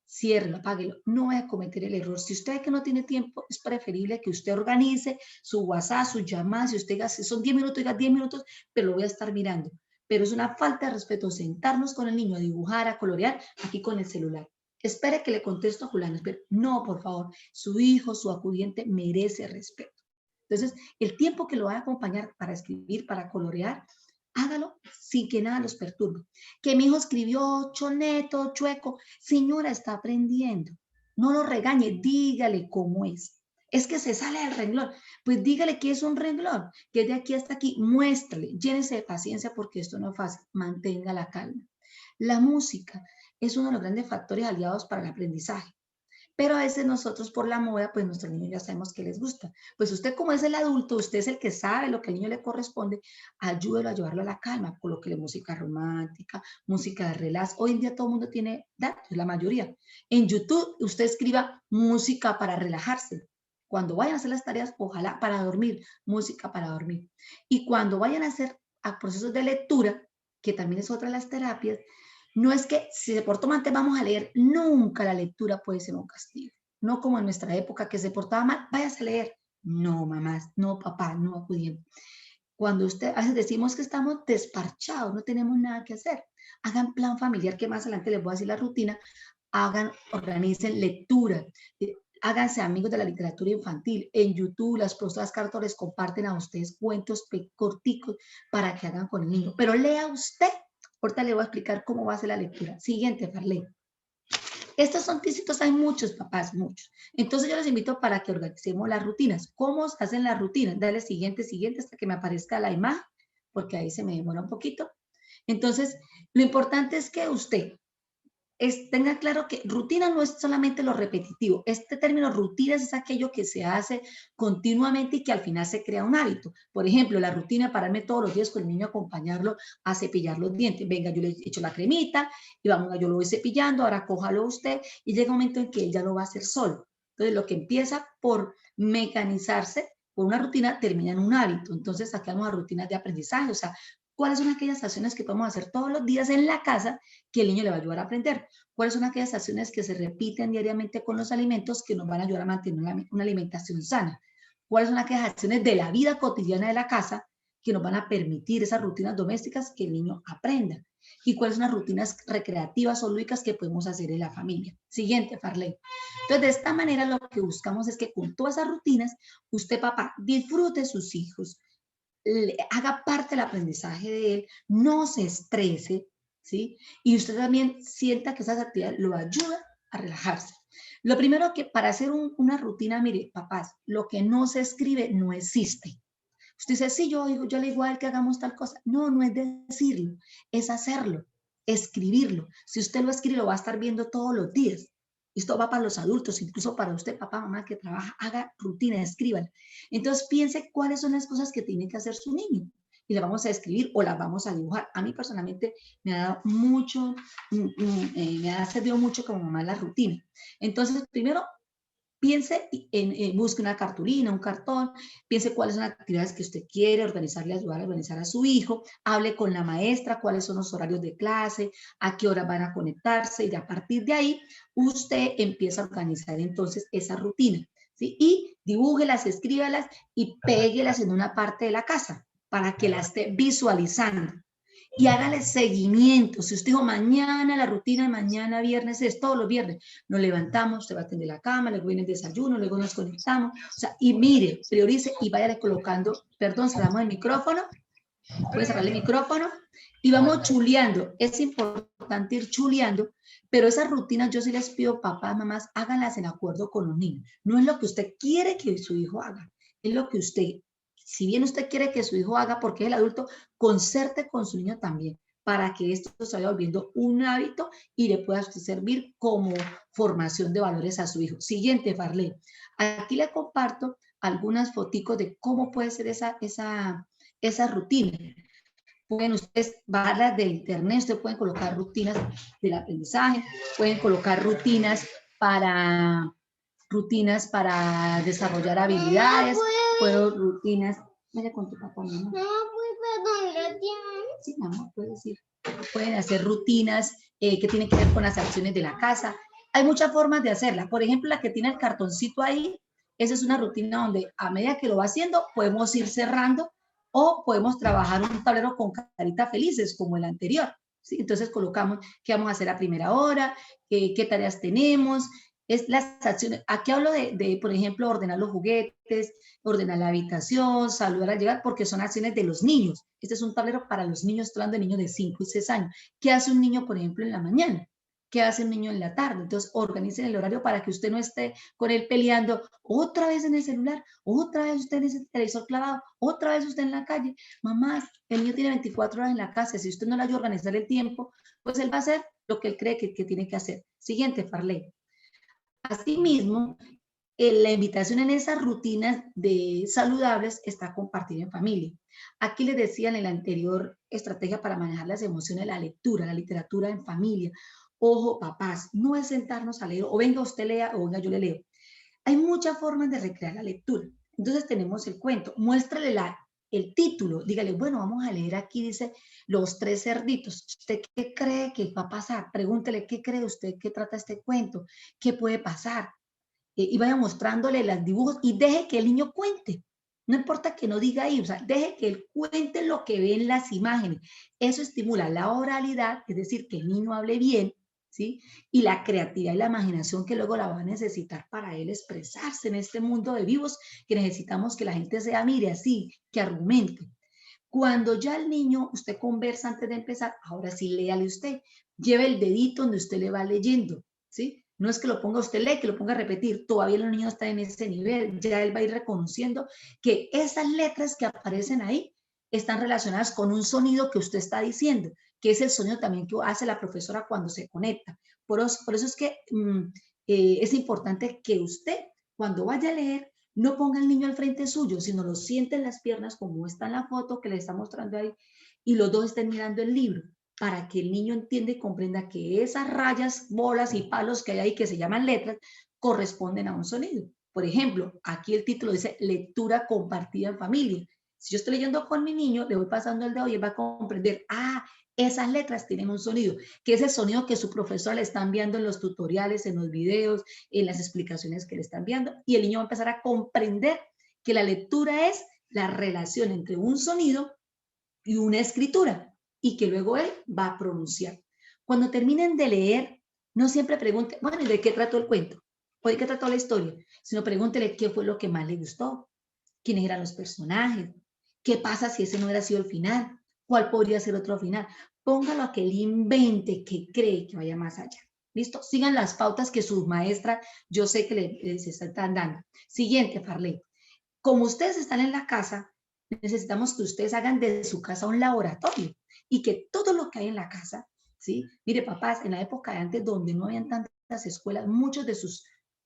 [SPEAKER 4] Ciérrelo, apáguelo. No vaya a cometer el error. Si usted ve que no tiene tiempo, es preferible que usted organice su WhatsApp, sus llamadas. Si usted diga, si son 10 minutos, diga 10 minutos, pero lo voy a estar mirando. Pero es una falta de respeto sentarnos con el niño a dibujar, a colorear, aquí con el celular. Espere que le contesto a Julián. No, por favor. Su hijo, su acudiente merece respeto. Entonces, el tiempo que lo va a acompañar para escribir, para colorear, hágalo sin que nada los perturbe. Que mi hijo escribió choneto, chueco. Señora, está aprendiendo. No lo regañe, dígale cómo es. Es que se sale del renglón. Pues dígale que es un renglón, que es de aquí hasta aquí. Muéstrale, llénese de paciencia porque esto no es fácil. Mantenga la calma. La música es uno de los grandes factores aliados para el aprendizaje. Pero a veces nosotros por la moda, pues nuestros niños ya sabemos que les gusta. Pues usted como es el adulto, usted es el que sabe lo que al niño le corresponde, ayúdelo a llevarlo a la calma, colóquele música romántica, música de relax. Hoy en día todo el mundo tiene datos, la mayoría. En YouTube usted escriba música para relajarse. Cuando vayan a hacer las tareas, ojalá para dormir, música para dormir. Y cuando vayan a hacer procesos de lectura, que también es otra de las terapias, no es que si se portó mal te vamos a leer, nunca la lectura puede ser un castigo. No como en nuestra época que se portaba mal, váyase a leer. No, mamás, no, papá, no acudieron. Cuando a veces decimos que estamos desparchados, no tenemos nada que hacer, hagan plan familiar, que más adelante les voy a decir la rutina, organicen lectura, háganse amigos de la literatura infantil. En YouTube, las profesoras Carto les comparten a ustedes cuentos corticos para que hagan con el niño. Pero lea usted. Ahorita le voy a explicar cómo va a ser la lectura. Siguiente, Farley. Estos son ticitos, hay muchos, papás, muchos. Entonces yo les invito para que organicemos las rutinas. ¿Cómo se hacen las rutinas? Dale siguiente, siguiente, hasta que me aparezca la imagen, porque ahí se me demora un poquito. Entonces, lo importante es que usted tenga claro que rutina no es solamente lo repetitivo. Este término rutinas es aquello que se hace continuamente y que al final se crea un hábito. Por ejemplo, la rutina, pararme todos los días con el niño, acompañarlo a cepillar los dientes. Venga, yo le echo la cremita y vamos, yo lo voy cepillando, ahora cójalo usted y llega un momento en que él ya lo va a hacer solo. Entonces, lo que empieza por mecanizarse, por una rutina, termina en un hábito. Entonces, sacamos a rutinas de aprendizaje, o sea, ¿cuáles son aquellas acciones que podemos hacer todos los días en la casa que el niño le va a ayudar a aprender? ¿Cuáles son aquellas acciones que se repiten diariamente con los alimentos que nos van a ayudar a mantener una alimentación sana? ¿Cuáles son aquellas acciones de la vida cotidiana de la casa que nos van a permitir esas rutinas domésticas que el niño aprenda? ¿Y cuáles son las rutinas recreativas o lúdicas que podemos hacer en la familia? Siguiente, Farley. Entonces, de esta manera lo que buscamos es que con todas esas rutinas, usted, papá, disfrute sus hijos, haga parte del aprendizaje de él, no se estrese, ¿sí? Y usted también sienta que esa actividad lo ayuda a relajarse. Lo primero que para hacer una rutina, mire, papás, lo que no se escribe no existe. Usted dice, sí, yo le digo a él que hagamos tal cosa. No, no es decirlo, es hacerlo, escribirlo. Si usted lo escribe, lo va a estar viendo todos los días. Esto va para los adultos, incluso para usted, papá, mamá, que trabaja, haga rutina, escríbala. Entonces piense cuáles son las cosas que tiene que hacer su niño y las vamos a escribir o las vamos a dibujar. A mí personalmente me ha dado mucho, me ha servido mucho como mamá la rutina. Entonces, primero, piense busque una cartulina, un cartón, piense cuáles son las actividades que usted quiere organizarle, ayudar a organizar a su hijo, hable con la maestra, cuáles son los horarios de clase, a qué hora van a conectarse y a partir de ahí usted empieza a organizar entonces esa rutina, ¿sí? Y dibújelas, escríbalas y péguelas en una parte de la casa para que la esté visualizando. Y hágale seguimiento. Si usted dijo mañana la rutina, mañana viernes es todos los viernes, nos levantamos, usted va a atender la cama, luego viene el desayuno, luego nos conectamos, o sea, y mire, priorice y váyale colocando, perdón, cerramos el micrófono, puede cerrar el micrófono y vamos chuleando. Es importante ir chuleando, pero esas rutinas yo sí les pido, papás, mamás, háganlas en acuerdo con los niños. No es lo que usted quiere que su hijo haga, es lo que usted, si bien usted quiere que su hijo haga, porque es el adulto, concerte con su niño también, para que esto se vaya volviendo un hábito y le pueda servir como formación de valores a su hijo. Siguiente, Farley. Aquí le comparto algunas foticos de cómo puede ser esa rutina. Pueden ustedes bajarlas de internet, ustedes pueden colocar rutinas del aprendizaje, pueden colocar rutinas para desarrollar habilidades, rutinas. Vaya con tu papá, mamá. Sí, mamá, puedes ir. Pueden hacer rutinas que tienen que ver con las acciones de la casa. Hay muchas formas de hacerla. Por ejemplo, la que tiene el cartoncito ahí, esa es una rutina donde a medida que lo va haciendo, podemos ir cerrando o podemos trabajar un tablero con caritas felices como el anterior. ¿Sí? Entonces colocamos qué vamos a hacer a primera hora, qué tareas tenemos, es las acciones. Aquí hablo por ejemplo, ordenar los juguetes, ordenar la habitación, saludar al llegar, porque son acciones de los niños. Este es un tablero para los niños, estoy hablando de niños de 5 y 6 años. ¿Qué hace un niño, por ejemplo, en la mañana? ¿Qué hace un niño en la tarde? Entonces, organicen el horario para que usted no esté con él peleando otra vez en el celular, otra vez usted en ese televisor clavado, otra vez usted en la calle. Mamá, el niño tiene 24 horas en la casa. Si usted no le ayuda a organizar el tiempo, pues él va a hacer lo que él cree que tiene que hacer. Siguiente, Farley. Asimismo, la invitación en esas rutinas de saludables está compartida en familia. Aquí les decía en la anterior estrategia para manejar las emociones, la lectura, la literatura en familia. Ojo, papás, no es sentarnos a leer, o venga usted lea, o venga yo le leo. Hay muchas formas de recrear la lectura. Entonces tenemos el cuento, muéstrale el título, dígale, bueno, vamos a leer aquí, dice, Los 3 cerditos. ¿Usted qué cree que va a pasar? Pregúntele, ¿qué cree usted que trata este cuento? ¿Qué puede pasar? Y vaya mostrándole los dibujos y deje que el niño cuente. No importa que no diga ahí, o sea, deje que él cuente lo que ve en las imágenes. Eso estimula la oralidad, es decir, que el niño hable bien, ¿sí? Y la creatividad y la imaginación que luego la va a necesitar para él expresarse en este mundo de vivos, que necesitamos que la gente sea, mire, así, que argumente. Cuando ya el niño, usted conversa antes de empezar, ahora sí léale usted, lleve el dedito donde usted le va leyendo, ¿sí? No es que lo ponga usted lee, que lo ponga a repetir, todavía el niño está en ese nivel, ya él va a ir reconociendo que esas letras que aparecen ahí están relacionadas con un sonido que usted está diciendo, que es el sonido también que hace la profesora cuando se conecta. Por eso es que es importante que usted, cuando vaya a leer, no ponga al niño al frente suyo, sino lo siente en las piernas como está en la foto que le está mostrando ahí y los dos estén mirando el libro para que el niño entienda y comprenda que esas rayas, bolas y palos que hay ahí que se llaman letras corresponden a un sonido. Por ejemplo, aquí el título dice lectura compartida en familia. Si yo estoy leyendo con mi niño, le voy pasando el dedo y él va a comprender, esas letras tienen un sonido, que es el sonido que su profesor le está enviando en los tutoriales, en los videos, en las explicaciones que le están enviando, y el niño va a empezar a comprender que la lectura es la relación entre un sonido y una escritura, y que luego él va a pronunciar. Cuando terminen de leer, no siempre pregunten, bueno, ¿y de qué trató el cuento? ¿O de qué trató la historia? Sino pregúntele qué fue lo que más le gustó, quiénes eran los personajes, qué pasa si ese no hubiera sido el final, cuál podría ser otro final. Póngalo a que él invente, que cree que vaya más allá. ¿Listo? Sigan las pautas que su maestra, yo sé que les están dando. Siguiente, Farley. Como ustedes están en la casa, necesitamos que ustedes hagan de su casa un laboratorio y que todo lo que hay en la casa, ¿sí? Mire, papás, en la época de antes, donde no habían tantas escuelas, muchos de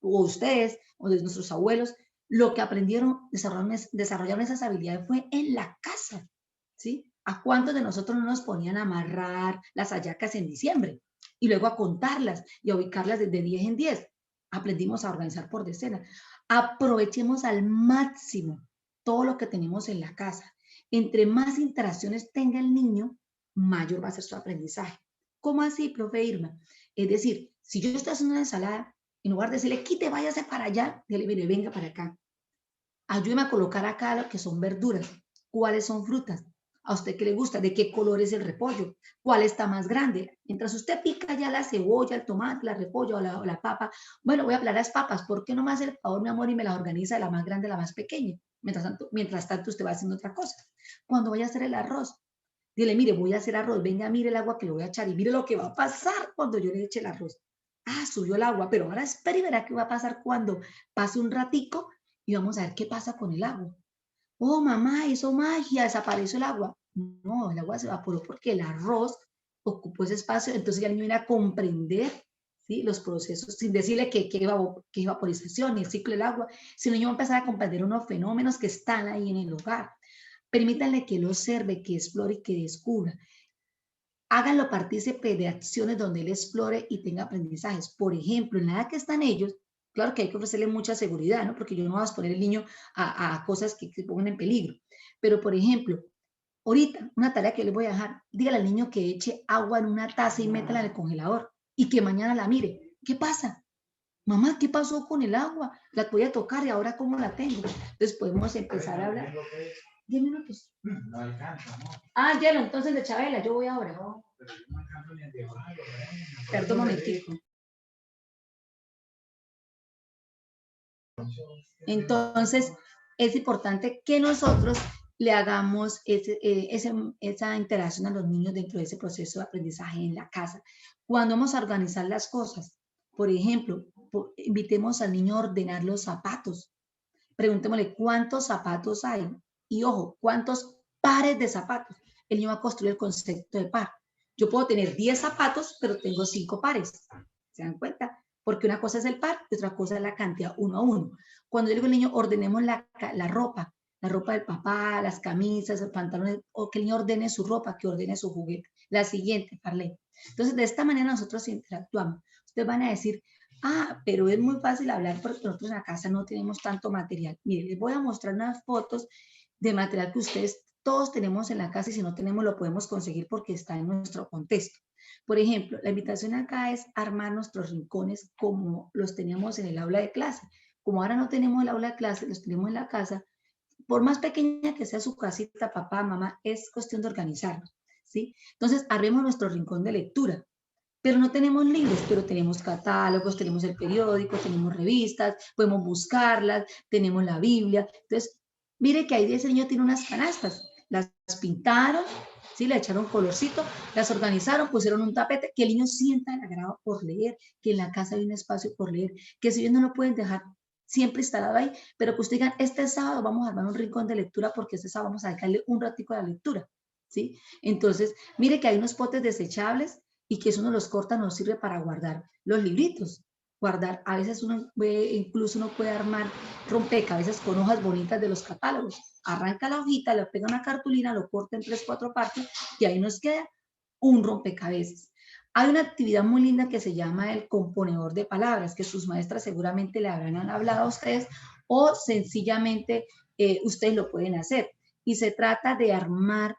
[SPEAKER 4] o ustedes, o de nuestros abuelos, lo que aprendieron, desarrollaron esas habilidades fue en la casa, ¿sí? ¿A cuántos de nosotros no nos ponían a amarrar las hallacas en diciembre? Y luego a contarlas y a ubicarlas de 10 en 10. Aprendimos a organizar por decenas. Aprovechemos al máximo todo lo que tenemos en la casa. Entre más interacciones tenga el niño, mayor va a ser su aprendizaje. ¿Cómo así, profe Irma? Es decir, si yo estoy haciendo una ensalada, en lugar de decirle, quite, váyase para allá, dile, mire, venga para acá. Ayúdeme a colocar acá lo que son verduras. ¿Cuáles son frutas? ¿A usted qué le gusta? ¿De qué color es el repollo? ¿Cuál está más grande? Mientras usted pica ya la cebolla, el tomate, la repollo o la papa, bueno, voy a hablar las papas. ¿Por qué no me hace el favor, mi amor, y me las organiza de la más grande a la más pequeña? Mientras tanto usted va haciendo otra cosa. Cuando vaya a hacer el arroz, dile, mire, voy a hacer arroz, venga, mire el agua que le voy a echar y mire lo que va a pasar cuando yo le eche el arroz. Subió el agua, pero ahora espera y verá qué va a pasar cuando pase un ratico y vamos a ver qué pasa con el agua. Oh, mamá, hizo magia, desapareció el agua. No, el agua se evaporó porque el arroz ocupó ese espacio, entonces ya el niño viene a comprender ¿sí? Los procesos, sin decirle que es vaporización, ni el ciclo del agua, sino yo voy a empezar a comprender unos fenómenos que están ahí en el hogar. Permítanle que él observe, que explore y que descubra. Háganlo partícipe de acciones donde él explore y tenga aprendizajes. Por ejemplo, en la edad que están ellos, claro que hay que ofrecerle mucha seguridad, ¿no? Porque yo no voy a exponer al niño a cosas que pongan en peligro. Pero, por ejemplo, ahorita, una tarea que les voy a dejar, dígale al niño que eche agua en una taza y métala en el congelador y que mañana la mire. ¿Qué pasa? Mamá, ¿qué pasó con el agua? La voy a tocar y ahora ¿cómo la tengo? Entonces podemos empezar a hablar. 10 minutos. No alcanza, ¿no? Ah, hielo, entonces de Chabela, yo voy ahora. No, pero yo no alcanzo ni el de bajo. Perdón un momentico. Entonces, es importante que nosotros le hagamos esa interacción a los niños dentro de ese proceso de aprendizaje en la casa. Cuando vamos a organizar las cosas, por ejemplo, invitemos al niño a ordenar los zapatos. Preguntémosle cuántos zapatos hay y, ojo, cuántos pares de zapatos. El niño va a construir el concepto de par. Yo puedo tener 10 zapatos, pero tengo 5 pares. ¿Se dan cuenta? Porque una cosa es el par y otra cosa es la cantidad 1 a 1. Cuando yo digo al niño, ordenemos la ropa del papá, las camisas, los pantalones, o que el niño ordene su ropa, que ordene su juguete. La siguiente, Parley. Entonces, de esta manera nosotros interactuamos. Ustedes van a decir, ah, pero es muy fácil hablar porque nosotros en la casa no tenemos tanto material. Miren, les voy a mostrar unas fotos de material que ustedes todos tenemos en la casa y si no tenemos lo podemos conseguir porque está en nuestro contexto. Por ejemplo, la invitación acá es armar nuestros rincones como los teníamos en el aula de clase. Como ahora no tenemos el aula de clase, los tenemos en la casa, por más pequeña que sea su casita, papá, mamá, es cuestión de organizarnos, ¿sí? Entonces, armemos nuestro rincón de lectura. Pero no tenemos libros, pero tenemos catálogos, tenemos el periódico, tenemos revistas, podemos buscarlas, tenemos la Biblia. Entonces, mire que ahí ese niño tiene unas canastas, las pintaron, ¿sí? Le echaron colorcito, las organizaron, pusieron un tapete, que el niño sienta el agrado por leer, que en la casa hay un espacio por leer, que si ellos no lo pueden dejar siempre instalado ahí, pero que ustedes digan, este sábado vamos a armar un rincón de lectura porque este sábado vamos a dedicarle un ratico a la lectura, ¿sí? Entonces, mire que hay unos potes desechables y que eso uno los corta, nos sirve para guardar los libritos. Guardar, a veces uno ve, incluso uno puede armar rompecabezas con hojas bonitas de los catálogos. Arranca la hojita, le pega una cartulina, lo corta en 3, 4 partes y ahí nos queda un rompecabezas. Hay una actividad muy linda que se llama el componedor de palabras, que sus maestras seguramente le habrán hablado a ustedes o sencillamente ustedes lo pueden hacer. Y se trata de armar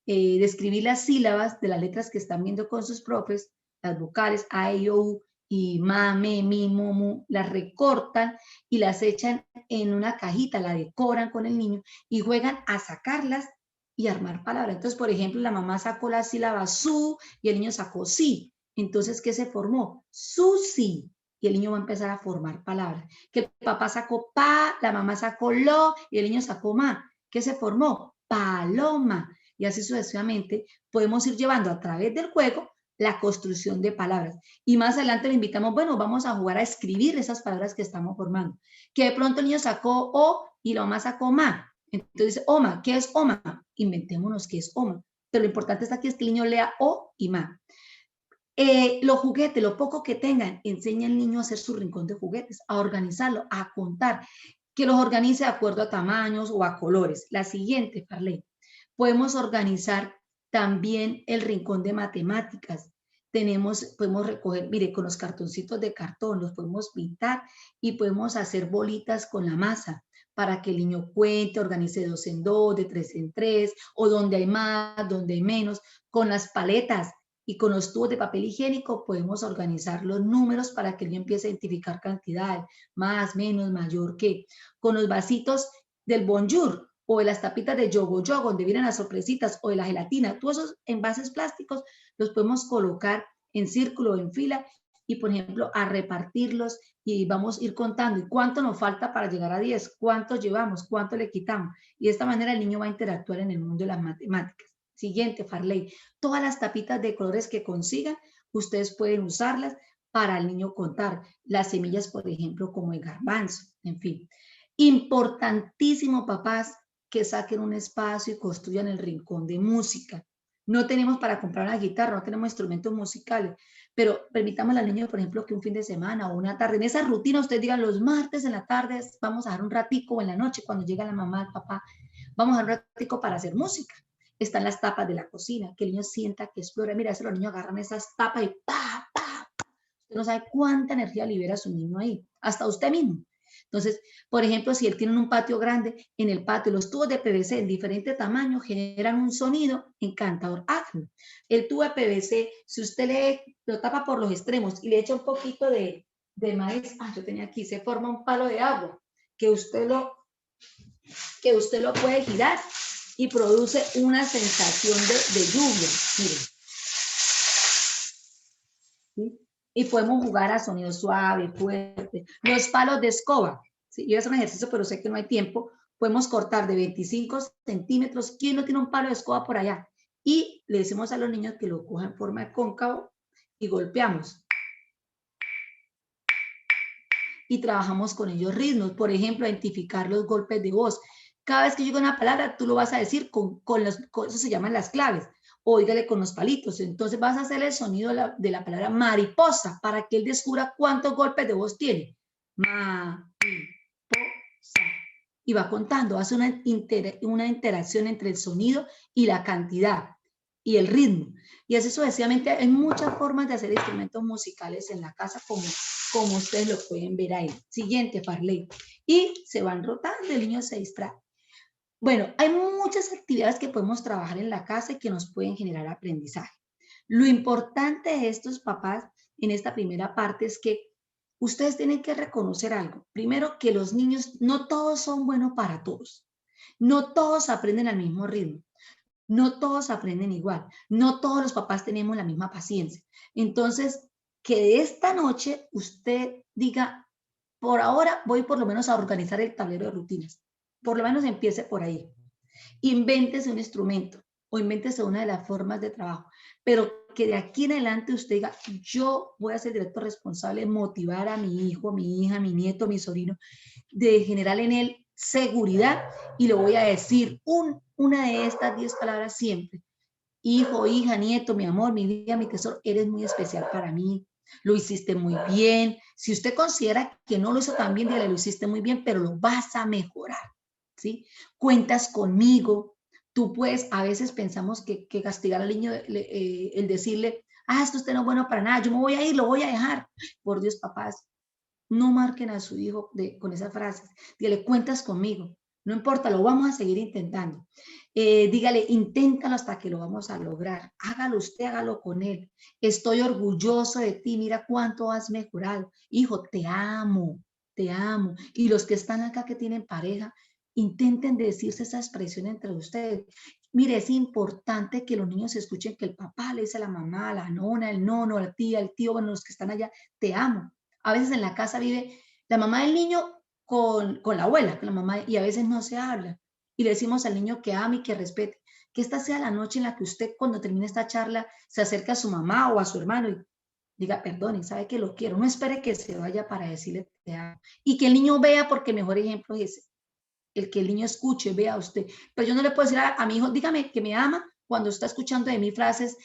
[SPEAKER 4] de escribir las sílabas de las letras que están viendo con sus profes, las vocales A, I, O, U, y ma, me, mi, mo, mu, las recortan y las echan en una cajita, la decoran con el niño y juegan a sacarlas y armar palabras. Entonces, por ejemplo, la mamá sacó la sílaba su y el niño sacó sí. Entonces, ¿qué se formó? Susi. Y el niño va a empezar a formar palabras. Que el papá sacó pa, la mamá sacó lo y el niño sacó ma. ¿Qué se formó? Paloma. Y así sucesivamente podemos ir llevando a través del juego la construcción de palabras. Y más adelante le invitamos, bueno, vamos a jugar a escribir esas palabras que estamos formando. Que de pronto el niño sacó o y la mamá sacó ma. Entonces, oma, ¿qué es oma? Inventémonos qué es oma. Pero lo importante está aquí es que el niño lea o y ma. Los juguetes, lo poco que tengan, enseña al niño a hacer su rincón de juguetes, a organizarlo, a contar, que los organice de acuerdo a tamaños o a colores. La siguiente, Parley. Podemos organizar también el rincón de matemáticas. Podemos recoger, mire, con los cartoncitos de cartón, los podemos pintar y podemos hacer bolitas con la masa para que el niño cuente, organice de 2 en 2, de 3 en 3, o donde hay más, donde hay menos. Con las paletas y con los tubos de papel higiénico podemos organizar los números para que el niño empiece a identificar cantidades, más, menos, mayor que. Con los vasitos del Bonjour, o de las tapitas de yogo yogo, donde vienen las sorpresitas, o de la gelatina, todos esos envases plásticos los podemos colocar en círculo o en fila y, por ejemplo, a repartirlos y vamos a ir contando. ¿Y cuánto nos falta para llegar a 10? ¿Cuántos llevamos? ¿Cuánto le quitamos? Y de esta manera el niño va a interactuar en el mundo de las matemáticas. Siguiente, Farley. Todas las tapitas de colores que consigan, ustedes pueden usarlas para el niño contar. Las semillas, por ejemplo, como el garbanzo, en fin. Importantísimo, papás, que saquen un espacio y construyan el rincón de música. no tenemos para comprar una guitarra, no tenemos instrumentos musicales, pero permitamos al niño, por ejemplo, que un fin de semana o una tarde, en esa rutina, ustedes digan los martes en la tarde, vamos a dar un ratico, o en la noche, cuando llega la mamá, el papá, vamos a dar un ratico para hacer música. Están las tapas de la cocina, que el niño sienta que explora. Mira, eso los niños agarran esas tapas y ¡pa, pa! Usted no sabe cuánta energía libera su niño ahí, hasta usted mismo. Entonces, por ejemplo, si él tiene un patio grande, en el patio los tubos de PVC en diferente tamaño generan un sonido encantador. El tubo de PVC, si usted lo tapa por los extremos y le echa un poquito de maíz, yo tenía aquí, se forma un palo de agua que usted lo puede girar y produce una sensación de lluvia. Miren. ¿Sí? Y podemos jugar a sonido suave, fuerte. Los palos de escoba. ¿Sí? Yo voy a hacer un ejercicio, pero sé que no hay tiempo. Podemos cortar de 25 centímetros. ¿Quién no tiene un palo de escoba por allá? Y le decimos a los niños que lo cojan en forma de cóncavo y golpeamos. Y trabajamos con ellos ritmos. Por ejemplo, identificar los golpes de voz. Cada vez que llega una palabra, tú lo vas a decir con eso se llaman las claves. Óigale con los palitos. Entonces vas a hacer el sonido de la palabra mariposa para que él descubra cuántos golpes de voz tiene. Mariposa. Y va contando, hace una interacción entre el sonido y la cantidad y el ritmo. Y así sucesivamente hay muchas formas de hacer instrumentos musicales en la casa como ustedes lo pueden ver ahí. Siguiente, Farley. Y se van rotando, el niño se distrae. Bueno, hay muchas actividades que podemos trabajar en la casa y que nos pueden generar aprendizaje. Lo importante de estos papás en esta primera parte es que ustedes tienen que reconocer algo. Primero, que los niños no todos son buenos para todos. No todos aprenden al mismo ritmo. No todos aprenden igual. No todos los papás tenemos la misma paciencia. Entonces, que de esta noche usted diga, por ahora voy por lo menos a organizar el tablero de rutinas. Por lo menos empiece por ahí. Invéntese un instrumento o invéntese una de las formas de trabajo, pero que de aquí en adelante usted diga, yo voy a ser el director responsable de motivar a mi hijo, a mi hija, a mi nieto, a mi sobrino, de generar en él seguridad y le voy a decir una de estas 10 palabras siempre. Hijo, hija, nieto, mi amor, mi vida, mi tesoro, eres muy especial para mí. Lo hiciste muy bien. Si usted considera que no lo hizo tan bien, dígale, lo hiciste muy bien, pero lo vas a mejorar. ¿Sí? Cuentas conmigo. Tú puedes, a veces pensamos que castigar al niño, el decirle, esto usted no es bueno para nada, yo me voy a ir, lo voy a dejar. Por Dios, papás, no marquen a su hijo con esas frases. Dígale, cuentas conmigo. No importa, lo vamos a seguir intentando. Dígale, inténtalo hasta que lo vamos a lograr. Hágalo usted, hágalo con él. Estoy orgulloso de ti, mira cuánto has mejorado. Hijo, te amo, te amo. Y los que están acá que tienen pareja, intenten decirse esa expresión entre ustedes. Mire, es importante que los niños escuchen que el papá le dice a la mamá, a la nona, el nono, a la tía, el tío, bueno, los que están allá, te amo. A veces en la casa vive la mamá del niño con la abuela, con la mamá, y a veces no se habla. Y le decimos al niño que ame y que respete. Que esta sea la noche en la que usted, cuando termine esta charla, se acerque a su mamá o a su hermano y diga, perdone, sabe que lo quiero. No espere que se vaya para decirle te amo. Y que el niño vea, porque el mejor ejemplo es ese. El que el niño escuche, vea a usted. Pero yo no le puedo decir a mi hijo, dígame que me ama cuando está escuchando de mí frases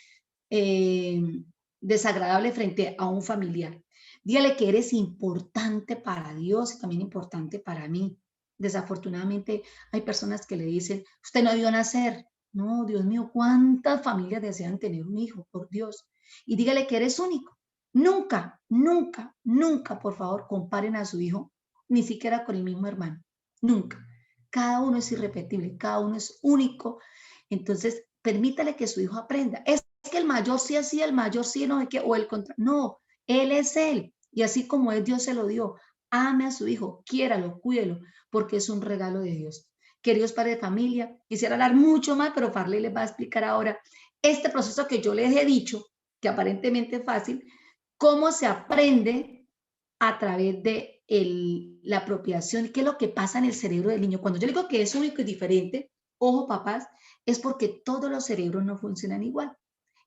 [SPEAKER 4] desagradables frente a un familiar. Dígale que eres importante para Dios y también importante para mí. Desafortunadamente hay personas que le dicen, usted no debió nacer. No, Dios mío, ¿cuántas familias desean tener un hijo? Por Dios. Y dígale que eres único. Nunca, nunca, nunca, por favor, comparen a su hijo, ni siquiera con el mismo hermano. Nunca. Cada uno es irrepetible, cada uno es único. Entonces, permítale que su hijo aprenda. Es que el mayor sí así, el mayor sí no, o el contrario. No, él es él. Y así como es, Dios se lo dio. Ame a su hijo, quiéralo, cuídelo, porque es un regalo de Dios. Queridos padres de familia, quisiera hablar mucho más, pero Farley les va a explicar ahora este proceso que yo les he dicho, que aparentemente es fácil, cómo se aprende a través de la apropiación, qué es lo que pasa en el cerebro del niño. Cuando yo digo que es único y diferente, ojo papás, es porque todos los cerebros no funcionan igual.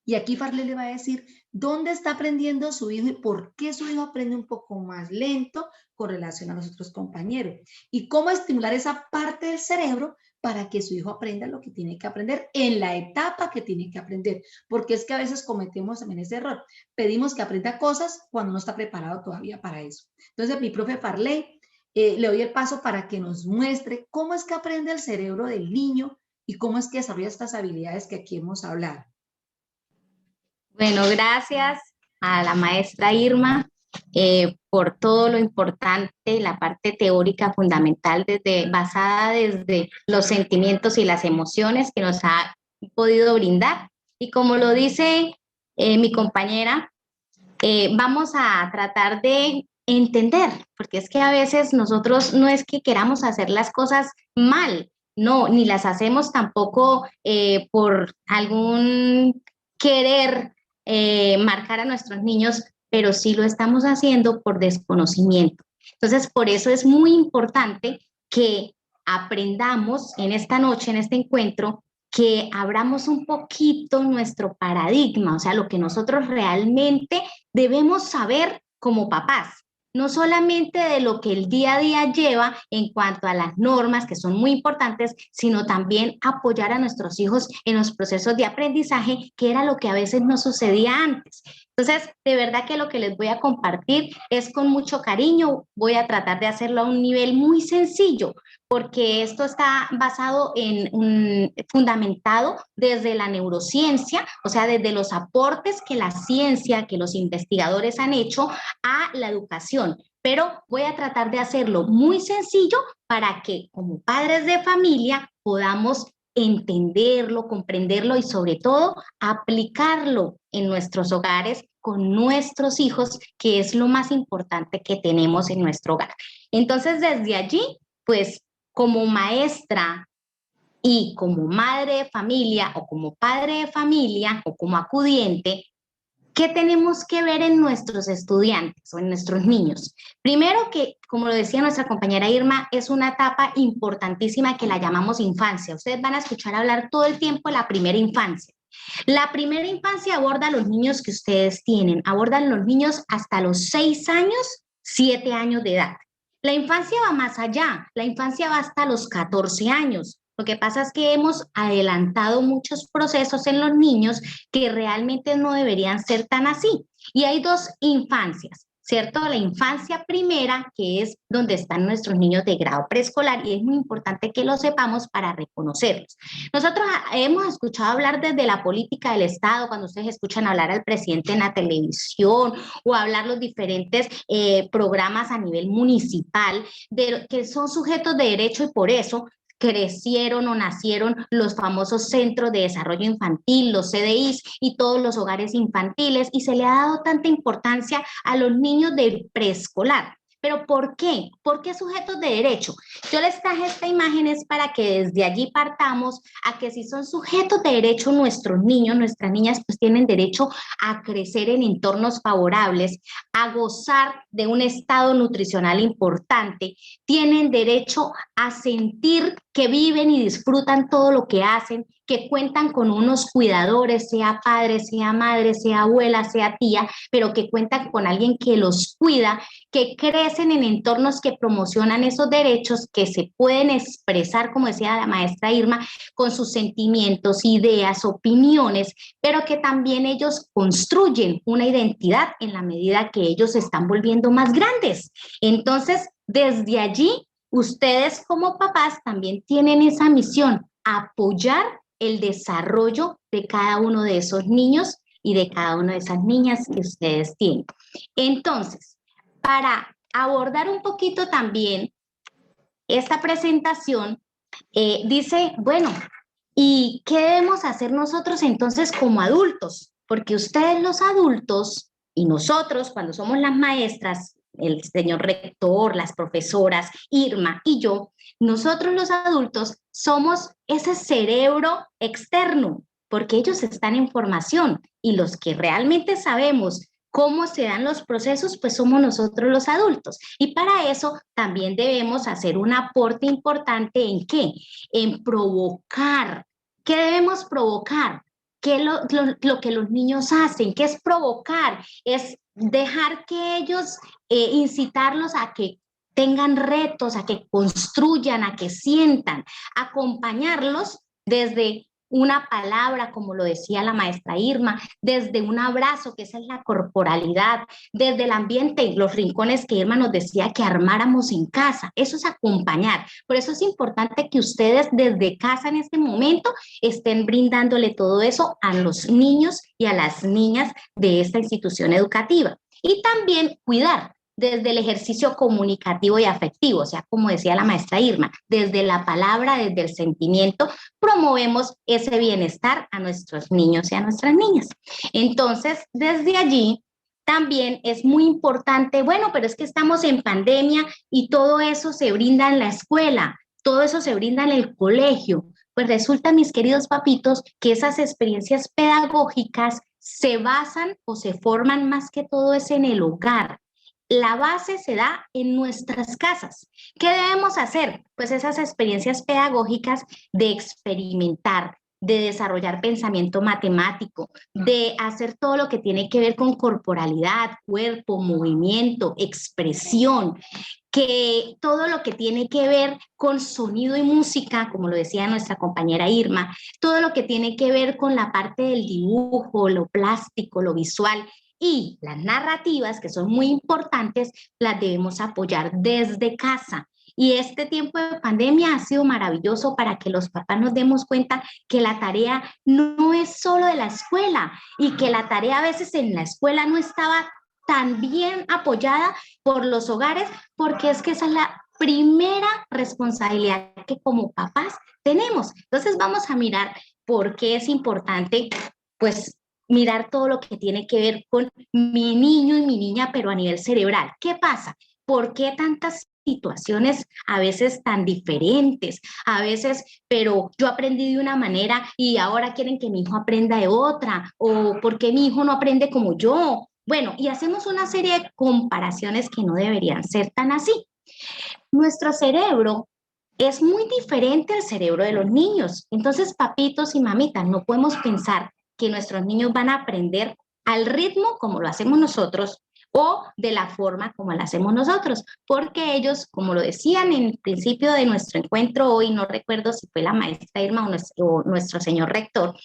[SPEAKER 4] Y aquí Farley le va a decir dónde está aprendiendo su hijo y por qué su hijo aprende un poco más lento con relación a los otros compañeros. Y cómo estimular esa parte del cerebro para que su hijo aprenda lo que tiene que aprender en la etapa que tiene que aprender, porque es que a veces cometemos también ese error, pedimos que aprenda cosas cuando no está preparado todavía para eso. Entonces mi profe Farley, le doy el paso para que nos muestre cómo es que aprende el cerebro del niño y cómo es que desarrolla estas habilidades que aquí hemos hablado.
[SPEAKER 5] Bueno, gracias a la maestra Irma por todo lo importante, la parte teórica fundamental basada desde los sentimientos y las emociones que nos ha podido brindar. Y como lo dice mi compañera, vamos a tratar de entender, porque es que a veces nosotros no es que queramos hacer las cosas mal, no, ni las hacemos tampoco por algún querer marcar a nuestros niños, pero sí lo estamos haciendo por desconocimiento. Entonces, por eso es muy importante que aprendamos en esta noche, en este encuentro, que abramos un poquito nuestro paradigma, o sea, lo que nosotros realmente debemos saber como papás, no solamente de lo que el día a día lleva en cuanto a las normas, que son muy importantes, sino también apoyar a nuestros hijos en los procesos de aprendizaje, que era lo que a veces no sucedía antes. Entonces, de verdad que lo que les voy a compartir es con mucho cariño, voy a tratar de hacerlo a un nivel muy sencillo, porque esto está basado fundamentado desde la neurociencia, o sea, desde los aportes que la ciencia, que los investigadores han hecho a la educación. Pero voy a tratar de hacerlo muy sencillo para que como padres de familia podamos entenderlo, comprenderlo y sobre todo aplicarlo en nuestros hogares con nuestros hijos, que es lo más importante que tenemos en nuestro hogar. Entonces, desde allí, pues como maestra y como madre de familia o como padre de familia o como acudiente, ¿qué tenemos que ver en nuestros estudiantes o en nuestros niños? Primero que, como lo decía nuestra compañera Irma, es una etapa importantísima que la llamamos infancia. Ustedes van a escuchar hablar todo el tiempo de la primera infancia. La primera infancia aborda a los niños que ustedes tienen, abordan los niños hasta los 6 años, 7 años de edad. La infancia va más allá, la infancia va hasta los 14 años. Lo que pasa es que hemos adelantado muchos procesos en los niños que realmente no deberían ser tan así. Y hay dos infancias, ¿cierto? La infancia primera, que es donde están nuestros niños de grado preescolar, y es muy importante que lo sepamos para reconocerlos. Nosotros hemos escuchado hablar desde la política del Estado, cuando ustedes escuchan hablar al presidente en la televisión o hablar los diferentes programas a nivel municipal, que son sujetos de derecho y por eso crecieron o nacieron los famosos centros de desarrollo infantil, los CDIs y todos los hogares infantiles, y se le ha dado tanta importancia a los niños del preescolar. ¿Pero por qué? ¿Por qué sujetos de derecho? Yo les traje esta imagen es para que desde allí partamos a que si son sujetos de derecho nuestros niños, nuestras niñas, pues tienen derecho a crecer en entornos favorables, a gozar de un estado nutricional importante, tienen derecho a sentir que viven y disfrutan todo lo que hacen, que cuentan con unos cuidadores, sea padre, sea madre, sea abuela, sea tía, pero que cuentan con alguien que los cuida, que crecen en entornos que promocionan esos derechos, que se pueden expresar, como decía la maestra Irma, con sus sentimientos, ideas, opiniones, pero que también ellos construyen una identidad en la medida que ellos se están volviendo más grandes. Entonces, desde allí, ustedes como papás también tienen esa misión, apoyar el desarrollo de cada uno de esos niños y de cada una de esas niñas que ustedes tienen. Entonces, para abordar un poquito también esta presentación, dice, bueno, ¿y qué debemos hacer nosotros entonces como adultos? Porque ustedes los adultos y nosotros cuando somos las maestras, el señor rector, las profesoras, Irma y yo, nosotros los adultos somos ese cerebro externo, porque ellos están en formación y los que realmente sabemos cómo se dan los procesos, pues somos nosotros los adultos. Y para eso también debemos hacer un aporte importante ¿en qué? En provocar. ¿Qué debemos provocar? ¿Qué es lo que los niños hacen? ¿Qué es provocar? Es dejar que ellos, incitarlos a que tengan retos, a que construyan, a que sientan, acompañarlos desde una palabra, como lo decía la maestra Irma, desde un abrazo, que esa es la corporalidad, desde el ambiente y los rincones que Irma nos decía que armáramos en casa. Eso es acompañar. Por eso es importante que ustedes desde casa en este momento estén brindándole todo eso a los niños y a las niñas de esta institución educativa. Y también cuidar desde el ejercicio comunicativo y afectivo, o sea, como decía la maestra Irma, desde la palabra, desde el sentimiento, promovemos ese bienestar a nuestros niños y a nuestras niñas. Entonces, desde allí también es muy importante, bueno, pero es que estamos en pandemia y todo eso se brinda en la escuela, todo eso se brinda en el colegio. Pues resulta, mis queridos papitos, que esas experiencias pedagógicas se basan o se forman más que todo es en el hogar. La base se da en nuestras casas. ¿Qué debemos hacer? Pues esas experiencias pedagógicas de experimentar, de desarrollar pensamiento matemático, de hacer todo lo que tiene que ver con corporalidad, cuerpo, movimiento, expresión, que todo lo que tiene que ver con sonido y música, como lo decía nuestra compañera Irma, todo lo que tiene que ver con la parte del dibujo, lo plástico, lo visual, y las narrativas, que son muy importantes, las debemos apoyar desde casa. Y este tiempo de pandemia ha sido maravilloso para que los papás nos demos cuenta que la tarea no es solo de la escuela y que la tarea a veces en la escuela no estaba tan bien apoyada por los hogares, porque es que esa es la primera responsabilidad que como papás tenemos. Entonces vamos a mirar por qué es importante, pues, mirar todo lo que tiene que ver con mi niño y mi niña, pero a nivel cerebral. ¿Qué pasa? ¿Por qué tantas situaciones a veces tan diferentes? A veces, pero yo aprendí de una manera y ahora quieren que mi hijo aprenda de otra, o ¿por qué mi hijo no aprende como yo? Bueno, y hacemos una serie de comparaciones que no deberían ser tan así. Nuestro cerebro es muy diferente al cerebro de los niños. Entonces, papitos y mamitas, no podemos pensar que nuestros niños van a aprender al ritmo como lo hacemos nosotros o de la forma como la hacemos nosotros, porque ellos, como lo decían en el principio de nuestro encuentro hoy, no recuerdo si fue la maestra Irma o nuestro señor rector,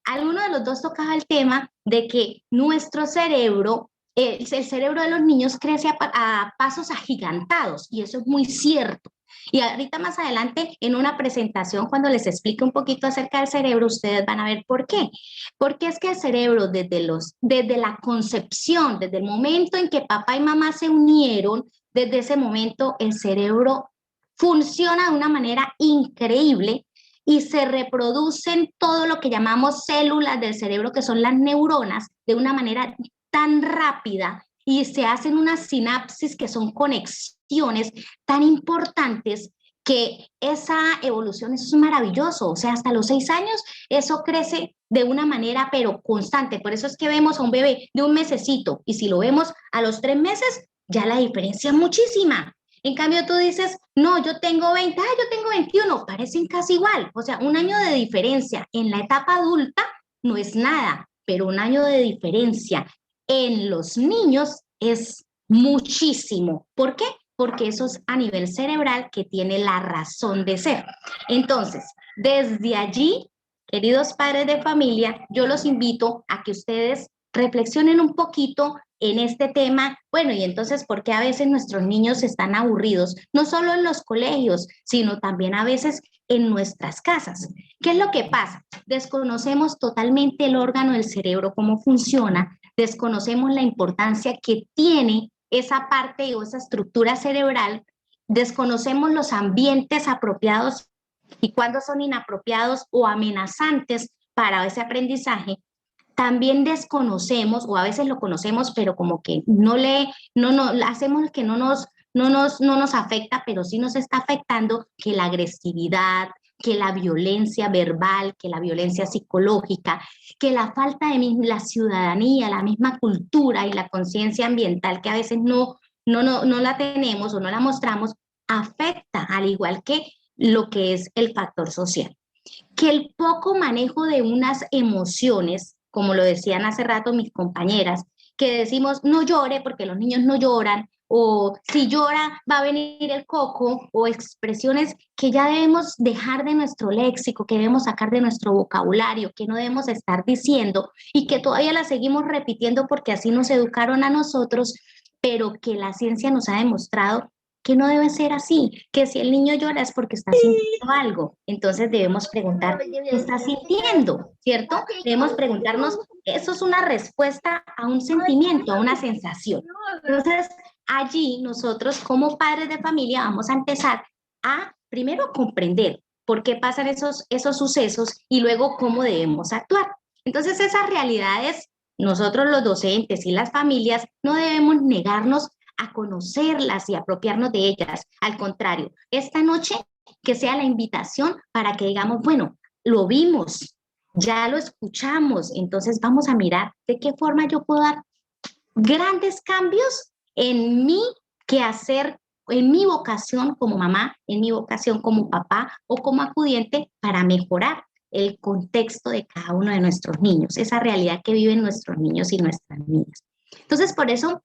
[SPEAKER 5] alguno de los dos tocaba el tema de que nuestro cerebro, el cerebro de los niños crece a pasos agigantados, y eso es muy cierto. Y ahorita más adelante en una presentación, cuando les explique un poquito acerca del cerebro, ustedes van a ver por qué. Porque es que el cerebro desde la concepción, desde el momento en que papá y mamá se unieron, desde ese momento el cerebro funciona de una manera increíble y se reproducen todo lo que llamamos células del cerebro, que son las neuronas, de una manera tan rápida, y se hacen unas sinapsis que son conexiones tan importantes que esa evolución, eso es maravilloso. O sea, hasta los 6 años eso crece de una manera pero constante. Por eso es que vemos a un bebé de un mesecito y si lo vemos a los 3 meses, ya la diferencia es muchísima. En cambio tú dices, no, yo tengo 20, yo tengo 21, parecen casi igual. O sea, un año de diferencia en la etapa adulta no es nada, pero un año de diferencia en los niños es muchísimo. ¿Por qué? Porque eso es a nivel cerebral que tiene la razón de ser. Entonces, desde allí, queridos padres de familia, yo los invito a que ustedes reflexionen un poquito en este tema. Bueno, y entonces, ¿por qué a veces nuestros niños están aburridos? No solo en los colegios, sino también a veces en nuestras casas. ¿Qué es lo que pasa? Desconocemos totalmente el órgano del cerebro, cómo funciona, desconocemos la importancia que tiene esa parte o esa estructura cerebral, desconocemos los ambientes apropiados y cuándo son inapropiados o amenazantes para ese aprendizaje. También desconocemos, o a veces lo conocemos, pero como que no hacemos que no nos afecta, pero sí nos está afectando, que la agresividad, que la violencia verbal, que la violencia psicológica, que la falta de la ciudadanía, la misma cultura y la conciencia ambiental que a veces no la tenemos o no la mostramos, afecta, al igual que lo que es el factor social. Que el poco manejo de unas emociones, como lo decían hace rato mis compañeras, que decimos no llore porque los niños no lloran, o si llora va a venir el coco, o expresiones que ya debemos dejar de nuestro léxico, que debemos sacar de nuestro vocabulario, que no debemos estar diciendo y que todavía las seguimos repitiendo porque así nos educaron a nosotros, pero que la ciencia nos ha demostrado que no debe ser así, que si el niño llora es porque está sintiendo algo. Entonces debemos preguntar, ¿qué está sintiendo? ¿Cierto? Debemos preguntarnos, eso es una respuesta a un sentimiento, a una sensación. Entonces, allí nosotros como padres de familia vamos a empezar a primero comprender por qué pasan esos sucesos y luego cómo debemos actuar. Entonces, esas realidades, nosotros los docentes y las familias no debemos negarnos a conocerlas y apropiarnos de ellas. Al contrario, esta noche que sea la invitación para que digamos, bueno, lo vimos, ya lo escuchamos, entonces vamos a mirar de qué forma yo puedo dar grandes cambios en mi quehacer, en mi vocación como mamá, en mi vocación como papá o como acudiente para mejorar el contexto de cada uno de nuestros niños, esa realidad que viven nuestros niños y nuestras niñas. Entonces, por eso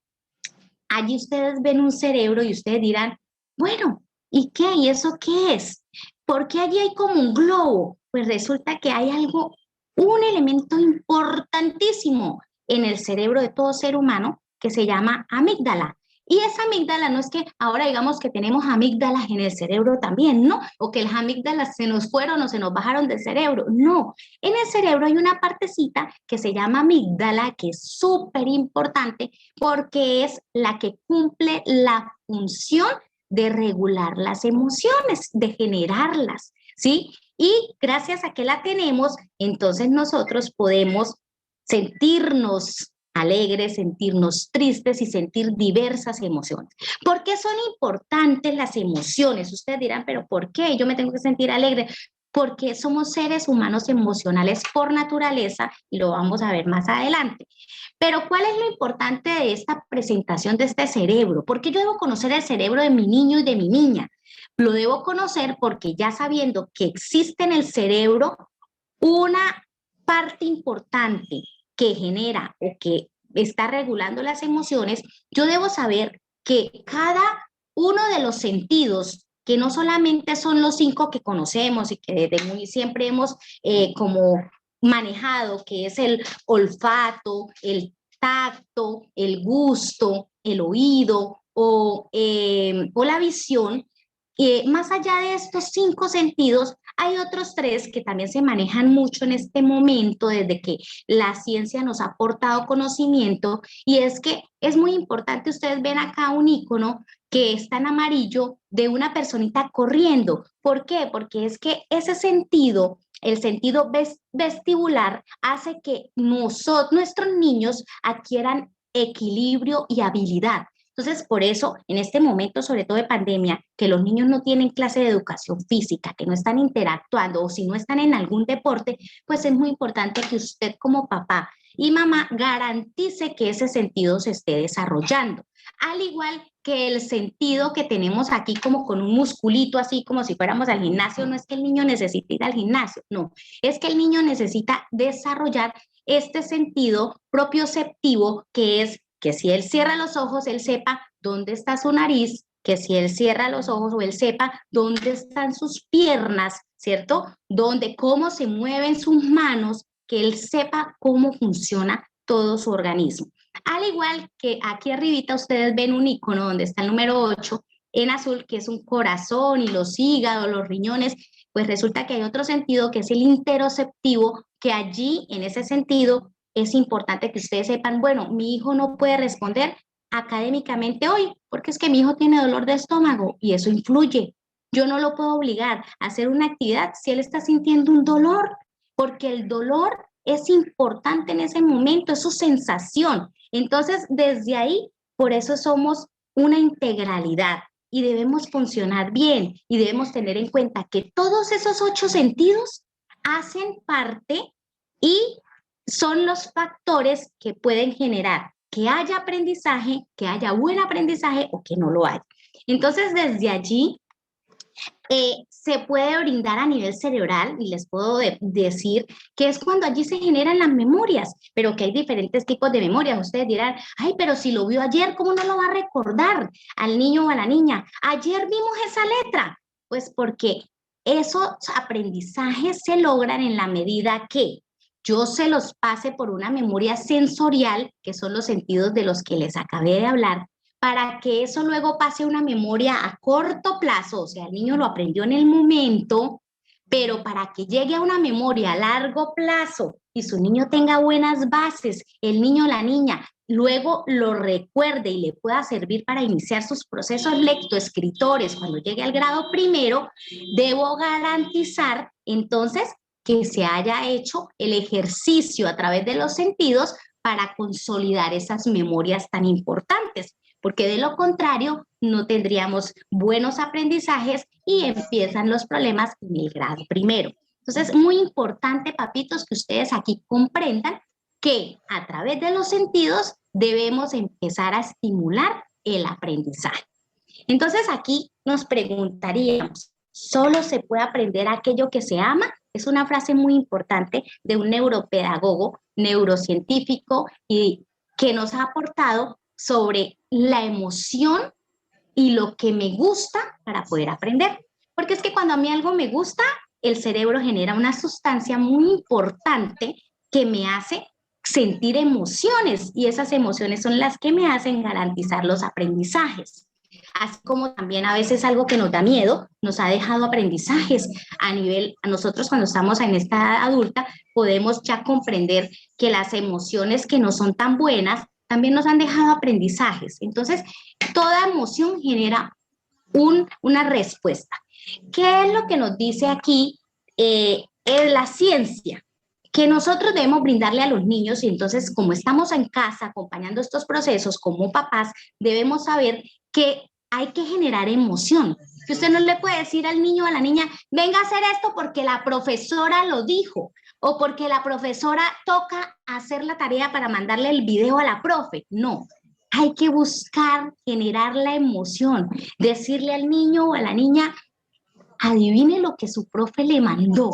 [SPEAKER 5] allí ustedes ven un cerebro y ustedes dirán, bueno, ¿y qué? ¿Y eso qué es? ¿Por qué allí hay como un globo? Pues resulta que hay algo, un elemento importantísimo en el cerebro de todo ser humano que se llama amígdala. Y esa amígdala no es que ahora digamos que tenemos amígdalas en el cerebro también, ¿no? O que las amígdalas se nos fueron o se nos bajaron del cerebro, no. En el cerebro hay una partecita que se llama amígdala, que es súper importante porque es la que cumple la función de regular las emociones, de generarlas, ¿sí? Y gracias a que la tenemos, entonces nosotros podemos sentirnos alegres, sentirnos tristes y sentir diversas emociones. ¿Por qué son importantes las emociones? Ustedes dirán, pero ¿por qué yo me tengo que sentir alegre? Porque somos seres humanos emocionales por naturaleza y lo vamos a ver más adelante. Pero ¿cuál es lo importante de esta presentación de este cerebro? ¿Por qué yo debo conocer el cerebro de mi niño y de mi niña? Lo debo conocer porque ya sabiendo que existe en el cerebro una parte importante que genera o que está regulando las emociones, yo debo saber que cada uno de los sentidos, que no solamente son los 5 que conocemos y que desde muy siempre hemos como manejado, que es el olfato, el tacto, el gusto, el oído o la visión, más allá de estos 5 sentidos, hay otros 3 que también se manejan mucho en este momento desde que la ciencia nos ha aportado conocimiento, y es que es muy importante, ustedes ven acá un icono que está en amarillo de una personita corriendo. ¿Por qué? Porque es que ese sentido, el sentido vestibular, hace que nuestros niños adquieran equilibrio y habilidad. Entonces, por eso, en este momento, sobre todo de pandemia, que los niños no tienen clase de educación física, que no están interactuando o si no están en algún deporte, pues es muy importante que usted como papá y mamá garantice que ese sentido se esté desarrollando. Al igual que el sentido que tenemos aquí como con un musculito, así como si fuéramos al gimnasio, no es que el niño necesite ir al gimnasio, no, es que el niño necesita desarrollar este sentido propioceptivo, que es que si él cierra los ojos, él sepa dónde está su nariz, que si él cierra los ojos o él sepa dónde están sus piernas, ¿cierto? Cómo se mueven sus manos, que él sepa cómo funciona todo su organismo. Al igual que aquí arribita ustedes ven un icono donde está el número 8 en azul, que es un corazón y los hígados, los riñones, pues resulta que hay otro sentido que es el interoceptivo, que allí en ese sentido es importante que ustedes sepan, bueno, mi hijo no puede responder académicamente hoy, porque es que mi hijo tiene dolor de estómago y eso influye. Yo no lo puedo obligar a hacer una actividad si él está sintiendo un dolor, porque el dolor es importante en ese momento, es su sensación. Entonces, desde ahí, por eso somos una integralidad y debemos funcionar bien y debemos tener en cuenta que todos esos 8 sentidos hacen parte y son los factores que pueden generar que haya aprendizaje, que haya buen aprendizaje o que no lo haya. Entonces, desde allí, se puede brindar a nivel cerebral, y les puedo decir que es cuando allí se generan las memorias, pero que hay diferentes tipos de memorias. Ustedes dirán, ay, pero si lo vio ayer, ¿cómo no lo va a recordar al niño o a la niña? Ayer vimos esa letra. Pues porque esos aprendizajes se logran en la medida que yo se los pase por una memoria sensorial, que son los sentidos de los que les acabé de hablar, para que eso luego pase a una memoria a corto plazo, o sea, el niño lo aprendió en el momento, pero para que llegue a una memoria a largo plazo y su niño tenga buenas bases, el niño o la niña luego lo recuerde y le pueda servir para iniciar sus procesos lectoescritores cuando llegue al grado primero, debo garantizar entonces que se haya hecho el ejercicio a través de los sentidos para consolidar esas memorias tan importantes, porque de lo contrario no tendríamos buenos aprendizajes y empiezan los problemas en el grado primero. Entonces, muy importante, papitos, que ustedes aquí comprendan que a través de los sentidos debemos empezar a estimular el aprendizaje. Entonces, aquí nos preguntaríamos, ¿solo se puede aprender aquello que se ama? Es una frase muy importante de un neuropedagogo, neurocientífico, y que nos ha aportado sobre la emoción y lo que me gusta para poder aprender. Porque es que cuando a mí algo me gusta, el cerebro genera una sustancia muy importante que me hace sentir emociones, y esas emociones son las que me hacen garantizar los aprendizajes. Así como también a veces algo que nos da miedo nos ha dejado aprendizajes a nosotros cuando estamos en esta edad adulta podemos ya comprender que las emociones que no son tan buenas también nos han dejado aprendizajes. Entonces, toda emoción genera una respuesta. ¿Qué es lo que nos dice aquí la ciencia? Que nosotros debemos brindarle a los niños, y entonces como estamos en casa acompañando estos procesos como papás, debemos saber que hay que generar emoción. Que usted no le puede decir al niño o a la niña, venga a hacer esto porque la profesora lo dijo, o porque la profesora toca hacer la tarea para mandarle el video a la profe. No, hay que buscar generar la emoción, decirle al niño o a la niña, adivine lo que su profe le mandó.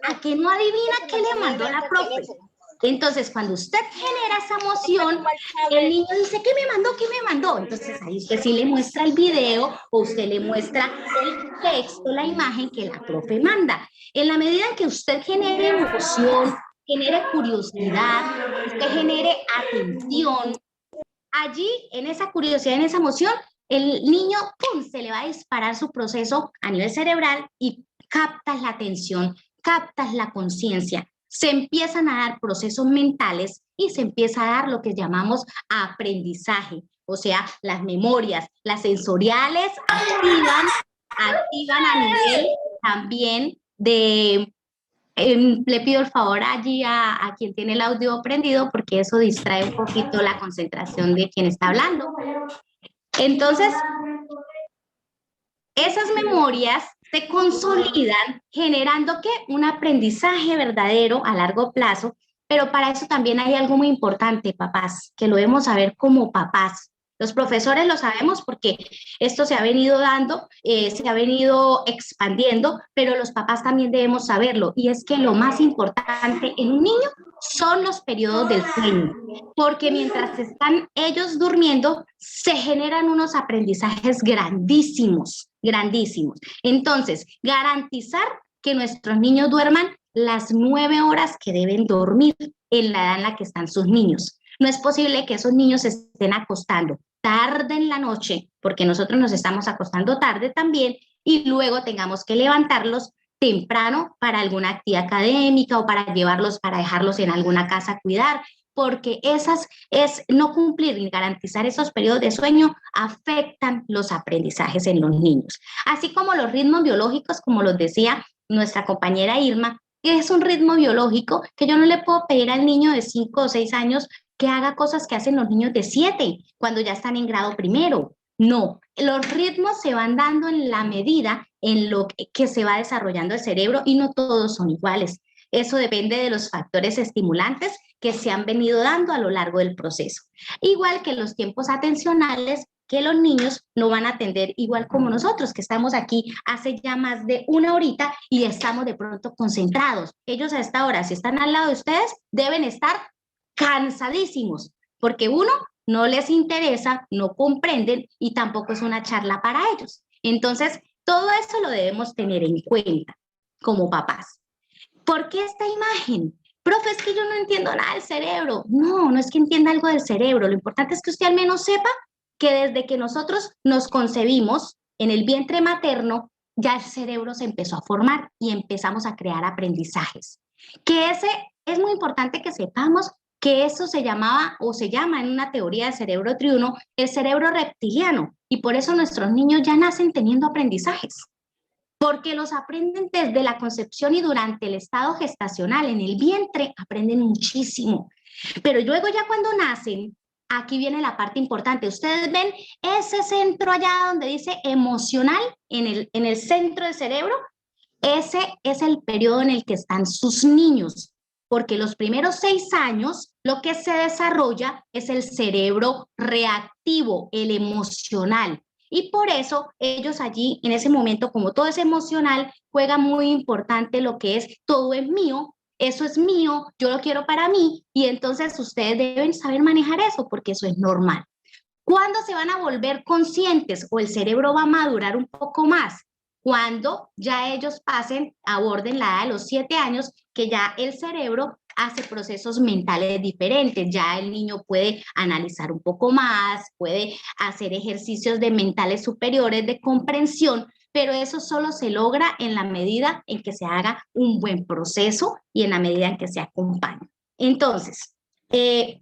[SPEAKER 5] ¿A qué no adivina qué le mandó la profe? Entonces, cuando usted genera esa emoción, el niño dice, ¿qué me mandó? ¿Qué me mandó? Entonces, ahí usted sí le muestra el video o usted le muestra el texto, la imagen que la profe manda. En la medida en que usted genere emoción, genere curiosidad, usted genere atención, allí, en esa curiosidad, en esa emoción, el niño, ¡pum!, se le va a disparar su proceso a nivel cerebral y captas la atención, captas la conciencia. Se empiezan a dar procesos mentales y se empieza a dar lo que llamamos aprendizaje. O sea, las memorias, las sensoriales activan a nivel también de... le pido el favor allí a quien tiene el audio prendido porque eso distrae un poquito la concentración de quien está hablando. Entonces, esas memorias se consolidan generando ¿qué? Un aprendizaje verdadero a largo plazo, pero para eso también hay algo muy importante, papás, que lo debemos saber como papás. Los profesores lo sabemos porque esto se ha venido dando, se ha venido expandiendo, pero los papás también debemos saberlo, y es que lo más importante en un niño son los periodos del sueño, porque mientras están ellos durmiendo, se generan unos aprendizajes grandísimos, grandísimos. Entonces, garantizar que nuestros niños duerman las 9 horas que deben dormir en la edad en la que están sus niños. No es posible que esos niños se estén acostando tarde en la noche, porque nosotros nos estamos acostando tarde también, y luego tengamos que levantarlos temprano para alguna actividad académica o para llevarlos, para dejarlos en alguna casa a cuidar, porque no cumplir ni garantizar esos periodos de sueño afectan los aprendizajes en los niños. Así como los ritmos biológicos, como los decía nuestra compañera Irma, es un ritmo biológico que yo no le puedo pedir al niño de 5 o 6 años que haga cosas que hacen los niños de 7 cuando ya están en grado primero. No, los ritmos se van dando en la medida en lo que se va desarrollando el cerebro, y no todos son iguales. Eso depende de los factores estimulantes que se han venido dando a lo largo del proceso. Igual que los tiempos atencionales que los niños no van a atender igual como nosotros, que estamos aquí hace ya más de una horita y estamos de pronto concentrados. Ellos a esta hora, si están al lado de ustedes, deben estar cansadísimos, porque uno, no les interesa, no comprenden y tampoco es una charla para ellos. Entonces, todo eso lo debemos tener en cuenta como papás. ¿Por qué esta imagen? Profe, es que yo no entiendo nada del cerebro. No, no es que entienda algo del cerebro. Lo importante es que usted al menos sepa que desde que nosotros nos concebimos en el vientre materno, ya el cerebro se empezó a formar y empezamos a crear aprendizajes. Que ese es muy importante que sepamos que eso se llamaba o se llama en una teoría de cerebro triuno el cerebro reptiliano, y por eso nuestros niños ya nacen teniendo aprendizajes, porque los aprenden desde la concepción y durante el estado gestacional, en el vientre aprenden muchísimo, pero luego ya cuando nacen, aquí viene la parte importante. Ustedes ven ese centro allá donde dice emocional, en el centro del cerebro, ese es el periodo en el que están sus niños, porque los primeros 6 años lo que se desarrolla es el cerebro reactivo, el emocional. Y por eso ellos allí, en ese momento, como todo es emocional, juega muy importante lo que es todo es mío, eso es mío, yo lo quiero para mí, y entonces ustedes deben saber manejar eso porque eso es normal. ¿Cuándo se van a volver conscientes o el cerebro va a madurar un poco más? Cuando ya ellos pasen, aborden la edad de los 7 años, que ya el cerebro hace procesos mentales diferentes, ya el niño puede analizar un poco más, puede hacer ejercicios de mentales superiores de comprensión, pero eso solo se logra en la medida en que se haga un buen proceso y en la medida en que se acompañe. Entonces, ¿qué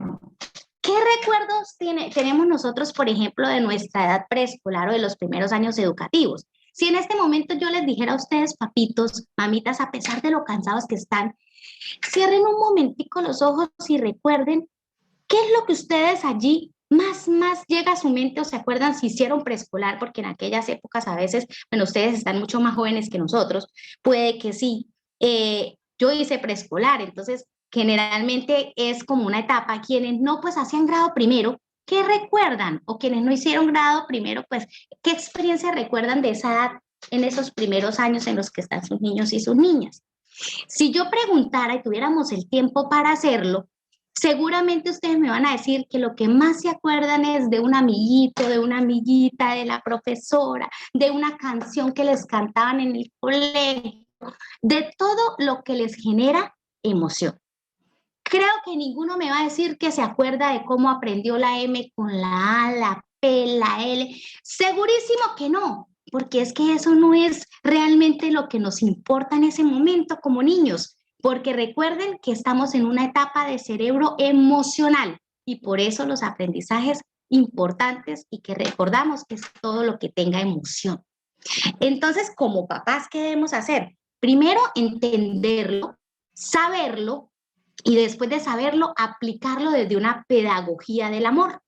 [SPEAKER 5] recuerdos tenemos nosotros, por ejemplo, de nuestra edad preescolar o de los primeros años educativos? Si en este momento yo les dijera a ustedes, papitos, mamitas, a pesar de lo cansados que están, cierren un momentico los ojos y recuerden qué es lo que ustedes allí más llega a su mente, o se acuerdan si hicieron preescolar, porque en aquellas épocas a veces, bueno, ustedes están mucho más jóvenes que nosotros, puede que sí. Yo hice preescolar, entonces generalmente es como una etapa. Quienes no, pues hacían grado primero, ¿qué recuerdan? O quienes no hicieron grado primero, pues, ¿qué experiencia recuerdan de esa edad en esos primeros años en los que están sus niños y sus niñas? Si yo preguntara y tuviéramos el tiempo para hacerlo, seguramente ustedes me van a decir que lo que más se acuerdan es de un amiguito, de una amiguita, de la profesora, de una canción que les cantaban en el colegio, de todo lo que les genera emoción. Creo que ninguno me va a decir que se acuerda de cómo aprendió la M con la A, la P, la L. Segurísimo que no, porque es que eso no es realmente lo que nos importa en ese momento como niños, porque recuerden que estamos en una etapa de cerebro emocional y por eso los aprendizajes importantes y que recordamos que es todo lo que tenga emoción. Entonces, como papás, ¿qué debemos hacer? Primero, entenderlo, saberlo, y después de saberlo, aplicarlo desde una pedagogía del amor,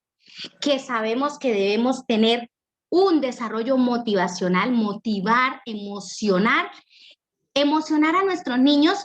[SPEAKER 5] que sabemos que debemos tener un desarrollo motivacional, motivar, emocionar a nuestros niños.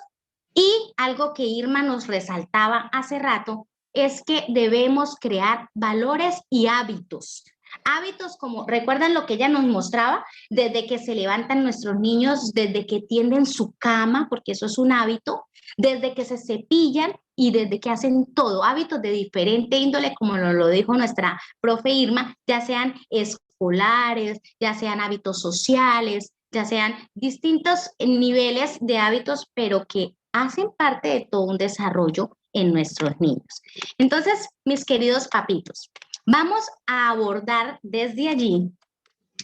[SPEAKER 5] Y algo que Irma nos resaltaba hace rato es que debemos crear valores y hábitos. Hábitos como, ¿recuerdan lo que ella nos mostraba? Desde que se levantan nuestros niños, desde que tienden su cama, porque eso es un hábito, desde que se cepillan y desde que hacen todo, hábitos de diferente índole, como nos lo dijo nuestra profe Irma, ya sean escolares, ya sean hábitos sociales, ya sean distintos niveles de hábitos, pero que hacen parte de todo un desarrollo en nuestros niños. Entonces, mis queridos papitos, vamos a abordar desde allí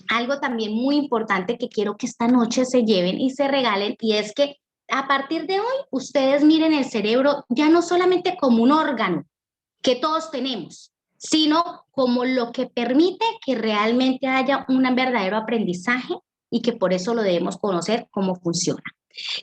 [SPEAKER 5] algo también muy importante que quiero que esta noche se lleven y se regalen, y es que a partir de hoy ustedes miren el cerebro ya no solamente como un órgano que todos tenemos, sino como lo que permite que realmente haya un verdadero aprendizaje y que por eso lo debemos conocer cómo funciona.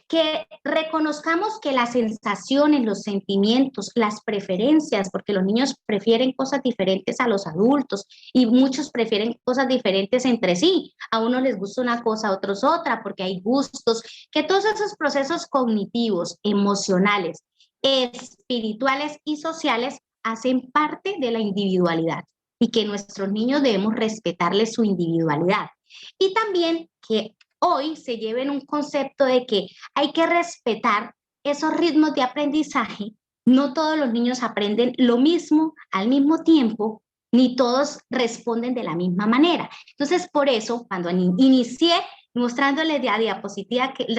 [SPEAKER 5] Que reconozcamos que las sensaciones, los sentimientos, las preferencias, porque los niños prefieren cosas diferentes a los adultos y muchos prefieren cosas diferentes entre sí. A unos les gusta una cosa, a otros otra, porque hay gustos, que todos esos procesos cognitivos, emocionales, espirituales y sociales hacen parte de la individualidad. y que nuestros niños debemos respetarles su individualidad. Y también que hoy se lleven un concepto de que hay que respetar esos ritmos de aprendizaje. No todos los niños aprenden lo mismo al mismo tiempo, ni todos responden de la misma manera. Entonces, por eso, cuando inicié mostrándoles la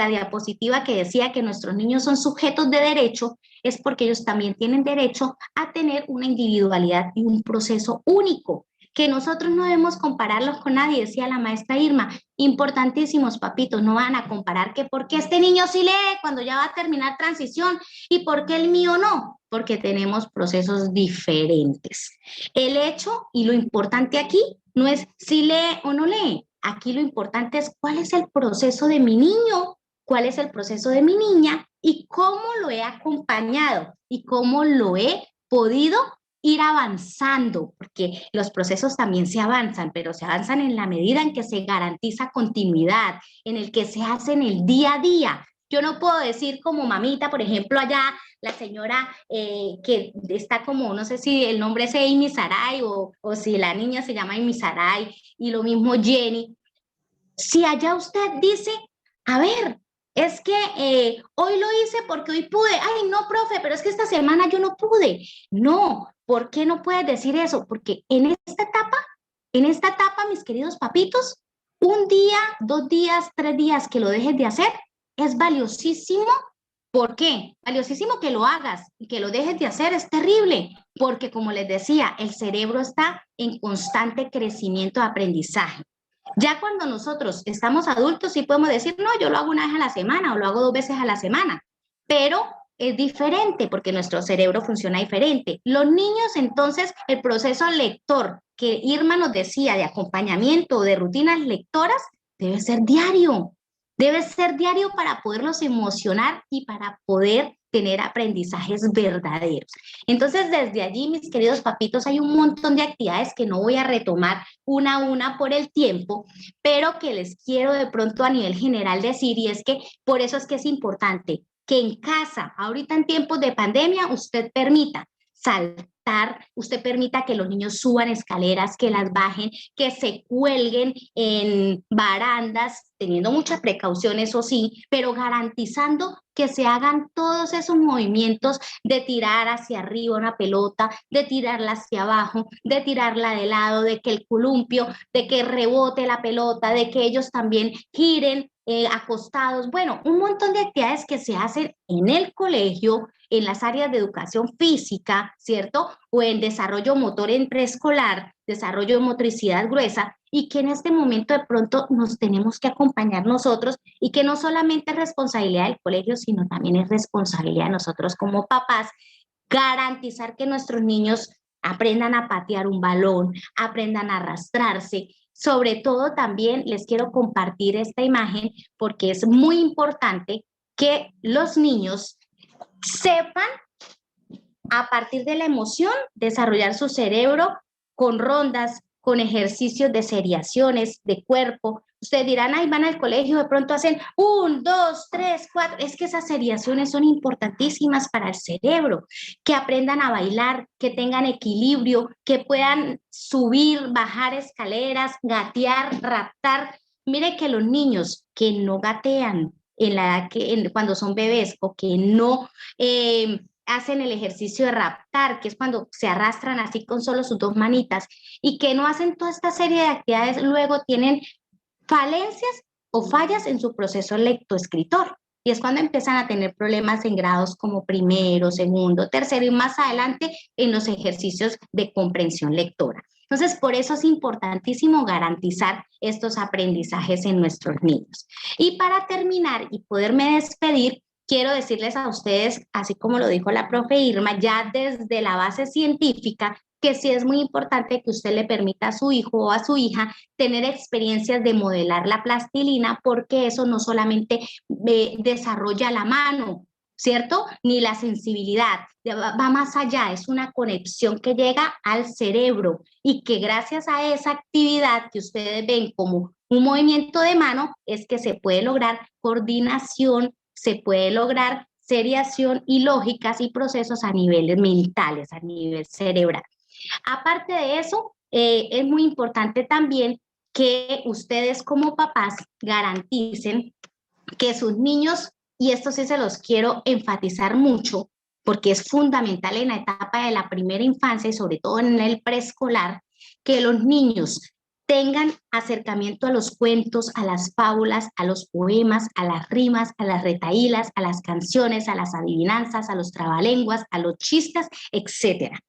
[SPEAKER 5] diapositiva que decía que nuestros niños son sujetos de derecho, es porque ellos también tienen derecho a tener una individualidad y un proceso único, que nosotros no debemos compararlos con nadie, decía la maestra Irma. Importantísimos, papitos, no van a comparar que por qué este niño sí lee cuando ya va a terminar transición y por qué el mío no, porque tenemos procesos diferentes. El hecho y lo importante aquí no es si lee o no lee, aquí lo importante es cuál es el proceso de mi niño, cuál es el proceso de mi niña y cómo lo he acompañado y cómo lo he podido ir avanzando, porque los procesos también se avanzan, pero se avanzan en la medida en que se garantiza continuidad, en el que se hace en el día a día. Yo no puedo decir como mamita, por ejemplo, allá la señora que está como, no sé si el nombre es Amy Saray o si la niña se llama Amy Saray, y lo mismo Jenny. Si allá usted dice, a ver, es que hoy lo hice porque hoy pude. Ay, no, profe, pero es que esta semana yo no pude. No, ¿por qué no puedes decir eso? Porque en esta etapa, mis queridos papitos, un día, 2 días, 3 días que lo dejes de hacer es valiosísimo. ¿Por qué? Valiosísimo que lo hagas y que lo dejes de hacer es terrible, porque como les decía, el cerebro está en constante crecimiento de aprendizaje. Ya cuando nosotros estamos adultos sí podemos decir, no, yo lo hago una vez a la semana o lo hago 2 veces a la semana, pero es diferente porque nuestro cerebro funciona diferente. Los niños, entonces, el proceso lector que Irma nos decía de acompañamiento o de rutinas lectoras debe ser diario. Debe ser diario para poderlos emocionar y para poder tener aprendizajes verdaderos. Entonces, desde allí, mis queridos papitos, hay un montón de actividades que no voy a retomar una a una por el tiempo, pero que les quiero de pronto a nivel general decir, y es que por eso es que es importante que en casa, ahorita en tiempos de pandemia, usted permita saltar, usted permita que los niños suban escaleras, que las bajen, que se cuelguen en barandas, teniendo mucha precaución, eso sí, pero garantizando que se hagan todos esos movimientos de tirar hacia arriba una pelota, de tirarla hacia abajo, de tirarla de lado, de que el columpio, de que rebote la pelota, de que ellos también giren acostados. Bueno, un montón de actividades que se hacen en el colegio, en las áreas de educación física, ¿cierto? O en desarrollo motor en preescolar, desarrollo de motricidad gruesa, y que en este momento de pronto nos tenemos que acompañar nosotros y que no solamente es responsabilidad del colegio, sino también es responsabilidad de nosotros como papás, garantizar que nuestros niños aprendan a patear un balón, aprendan a arrastrarse. Sobre todo también les quiero compartir esta imagen porque es muy importante que los niños sepan a partir de la emoción desarrollar su cerebro con rondas, con ejercicios de seriaciones de cuerpo. Ustedes dirán, ay, van al colegio, de pronto hacen 1, 2, 3, 4. Es que esas seriaciones son importantísimas para el cerebro, que aprendan a bailar, que tengan equilibrio, que puedan subir, bajar escaleras, gatear, raptar. Mire que los niños que no gatean en la edad cuando son bebés o que no hacen el ejercicio de raptar, que es cuando se arrastran así con solo sus 2 manitas, y que no hacen toda esta serie de actividades, luego tienen falencias o fallas en su proceso lectoescritor. Y es cuando empiezan a tener problemas en grados como primero, segundo, tercero y más adelante en los ejercicios de comprensión lectora. Entonces, por eso es importantísimo garantizar estos aprendizajes en nuestros niños. Y para terminar y poderme despedir, quiero decirles a ustedes, así como lo dijo la profe Irma, ya desde la base científica, que sí es muy importante que usted le permita a su hijo o a su hija tener experiencias de modelar la plastilina, porque eso no solamente desarrolla la mano, ¿cierto? Ni la sensibilidad, va más allá, es una conexión que llega al cerebro y que gracias a esa actividad que ustedes ven como un movimiento de mano, es que se puede lograr coordinación, se puede lograr seriación y lógicas y procesos a niveles mentales, a nivel cerebral. Aparte de eso, es muy importante también que ustedes como papás garanticen que sus niños, y esto sí se los quiero enfatizar mucho, porque es fundamental en la etapa de la primera infancia y sobre todo en el preescolar, que los niños tengan acercamiento a los cuentos, a las fábulas, a los poemas, a las rimas, a las retahílas, a las canciones, a las adivinanzas, a los trabalenguas, a los chistes, etcétera.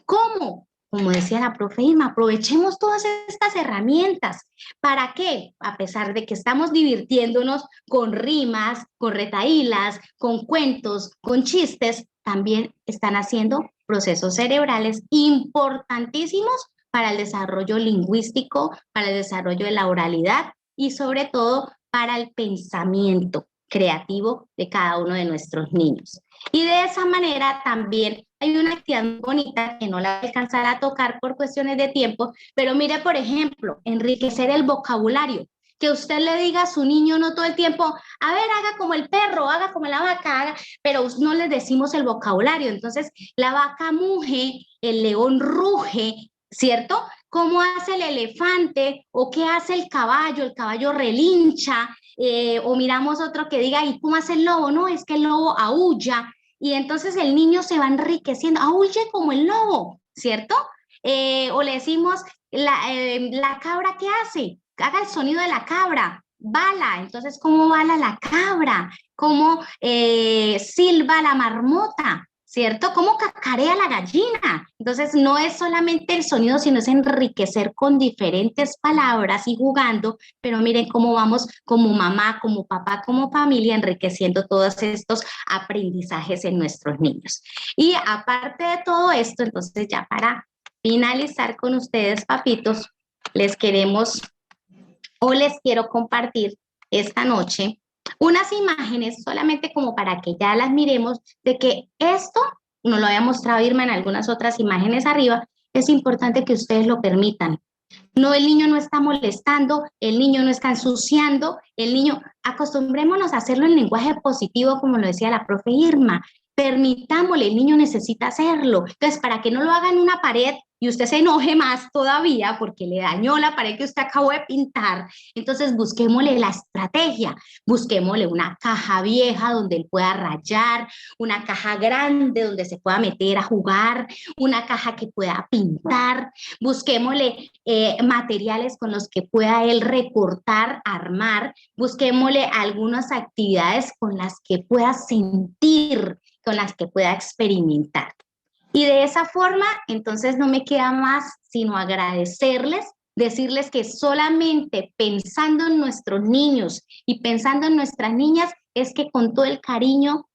[SPEAKER 5] ¿Cómo? Como decía la profe Irma, aprovechemos todas estas herramientas. ¿Para qué? A pesar de que estamos divirtiéndonos con rimas, con retahílas, con cuentos, con chistes, también están haciendo procesos cerebrales importantísimos para el desarrollo lingüístico, para el desarrollo de la oralidad y sobre todo para el pensamiento creativo de cada uno de nuestros niños. Y de esa manera también hay una actividad muy bonita que no la voy a alcanzar a tocar por cuestiones de tiempo, pero mire, por ejemplo, enriquecer el vocabulario. Que usted le diga a su niño no todo el tiempo, a ver, haga como el perro, haga como la vaca, haga, pero no les decimos el vocabulario. Entonces, la vaca muge, el león ruge, ¿cierto? ¿Cómo hace el elefante? ¿O qué hace el caballo relincha, o miramos otro que diga, ¿y cómo hace el lobo? No, es que el lobo aúlla, y entonces el niño se va enriqueciendo, aúlle como el lobo, ¿cierto? O le decimos, la cabra, ¿qué hace? Haga el sonido de la cabra, bala, entonces, ¿cómo bala la cabra? ¿Cómo silba la marmota? ¿Cierto? ¿Cómo cacarea la gallina? Entonces, no es solamente el sonido, sino es enriquecer con diferentes palabras y jugando, pero miren cómo vamos como mamá, como papá, como familia, enriqueciendo todos estos aprendizajes en nuestros niños. Y aparte de todo esto, entonces ya para finalizar con ustedes, papitos, les quiero compartir esta noche unas imágenes solamente como para que ya las miremos, de que esto, nos lo había mostrado Irma en algunas otras imágenes arriba, es importante que ustedes lo permitan. No, el niño no está molestando, el niño no está ensuciando, el niño, acostumbrémonos a hacerlo en lenguaje positivo, como lo decía la profe Irma, permitámosle, el niño necesita hacerlo. Entonces, para que no lo haga en una pared y usted se enoje más todavía porque le dañó la pared que usted acabó de pintar, entonces busquémosle la estrategia, busquémosle una caja vieja donde él pueda rayar, una caja grande donde se pueda meter a jugar, una caja que pueda pintar, busquémosle materiales con los que pueda él recortar, armar, busquémosle algunas actividades con las que pueda sentir, con las que pueda experimentar. Y de esa forma, entonces no me queda más sino agradecerles, decirles que solamente pensando en nuestros niños y pensando en nuestras niñas, es que con todo el cariño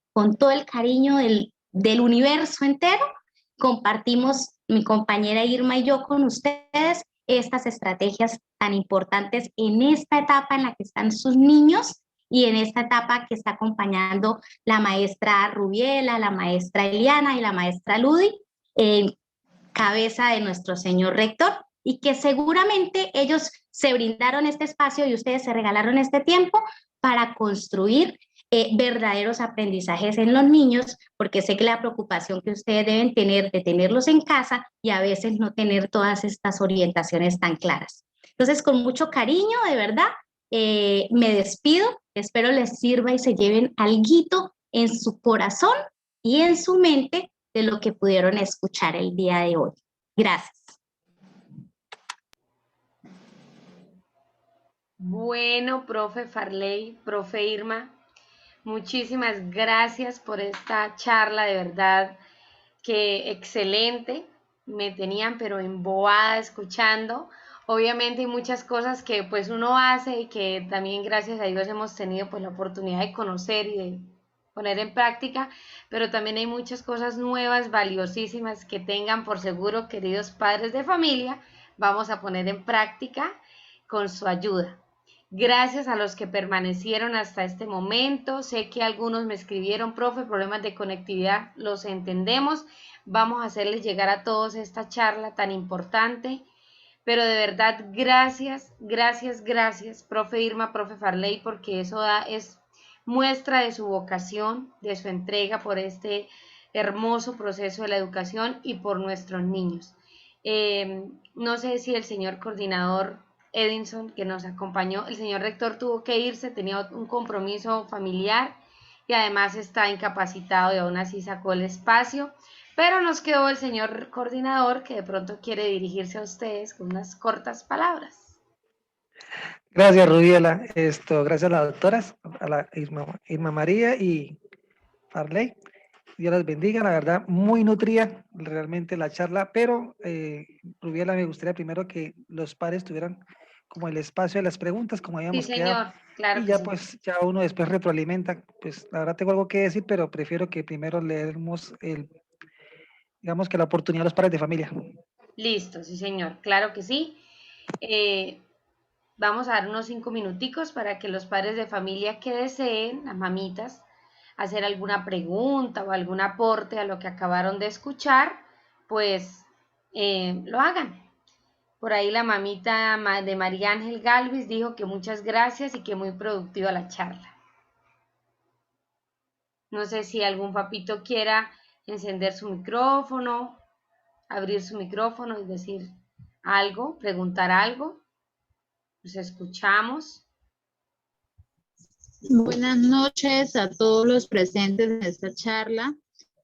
[SPEAKER 5] del universo entero, compartimos mi compañera Irma y yo con ustedes estas estrategias tan importantes en esta etapa en la que están sus niños y en esta etapa que está acompañando la maestra Rubiela, la maestra Eliana y la maestra Ludi, en cabeza de nuestro señor rector, y que seguramente ellos se brindaron este espacio y ustedes se regalaron este tiempo para construir verdaderos aprendizajes en los niños, porque sé que la preocupación que ustedes deben tener de tenerlos en casa y a veces no tener todas estas orientaciones tan claras. Entonces, con mucho cariño, de verdad, me despido, espero les sirva y se lleven alguito en su corazón y en su mente de lo que pudieron escuchar el día de hoy. Gracias.
[SPEAKER 1] Bueno, profe Farley, profe Irma, muchísimas gracias por esta charla, de verdad que excelente, me tenían pero embobada escuchando. Obviamente hay muchas cosas que pues uno hace y que también gracias a Dios hemos tenido pues la oportunidad de conocer y de poner en práctica, pero también hay muchas cosas nuevas, valiosísimas que tengan por seguro, queridos padres de familia, vamos a poner en práctica con su ayuda. Gracias a los que permanecieron hasta este momento. Sé que algunos me escribieron, profe, problemas de conectividad, los entendemos. Vamos a hacerles llegar a todos esta charla tan importante. Pero de verdad, gracias, gracias, gracias, profe Irma, profe Farley, porque eso es muestra de su vocación, de su entrega por este hermoso proceso de la educación y por nuestros niños. No sé si el señor coordinador Edinson, que nos acompañó, el señor rector tuvo que irse, tenía un compromiso familiar y además está incapacitado y aún así sacó el espacio, pero nos quedó el señor coordinador que de pronto quiere dirigirse a ustedes con unas cortas palabras.
[SPEAKER 6] Gracias, Rubiela. Gracias a las doctoras, a la Irma María y Farley. Dios las bendiga, la verdad, muy nutrida realmente la charla, pero Rubiela, me gustaría primero que los padres tuvieran como el espacio de las preguntas, como
[SPEAKER 1] Sí,
[SPEAKER 6] habíamos quedado,
[SPEAKER 1] señor, claro
[SPEAKER 6] y
[SPEAKER 1] que
[SPEAKER 6] ya
[SPEAKER 1] sí.
[SPEAKER 6] pues ya uno después retroalimenta. Pues la verdad tengo algo que decir, pero prefiero que primero leemos digamos que la oportunidad a los padres de familia.
[SPEAKER 1] Listo, sí, señor, claro que sí. Vamos a dar unos 5 minuticos para que los padres de familia que deseen, las mamitas, hacer alguna pregunta o algún aporte a lo que acabaron de escuchar, pues lo hagan. Por ahí la mamita de María Ángel Galvis dijo que muchas gracias y que muy productiva la charla. No sé si algún papito quiera encender su micrófono, abrir su micrófono y decir algo, preguntar algo. Nos escuchamos.
[SPEAKER 7] Buenas noches a todos los presentes en esta charla.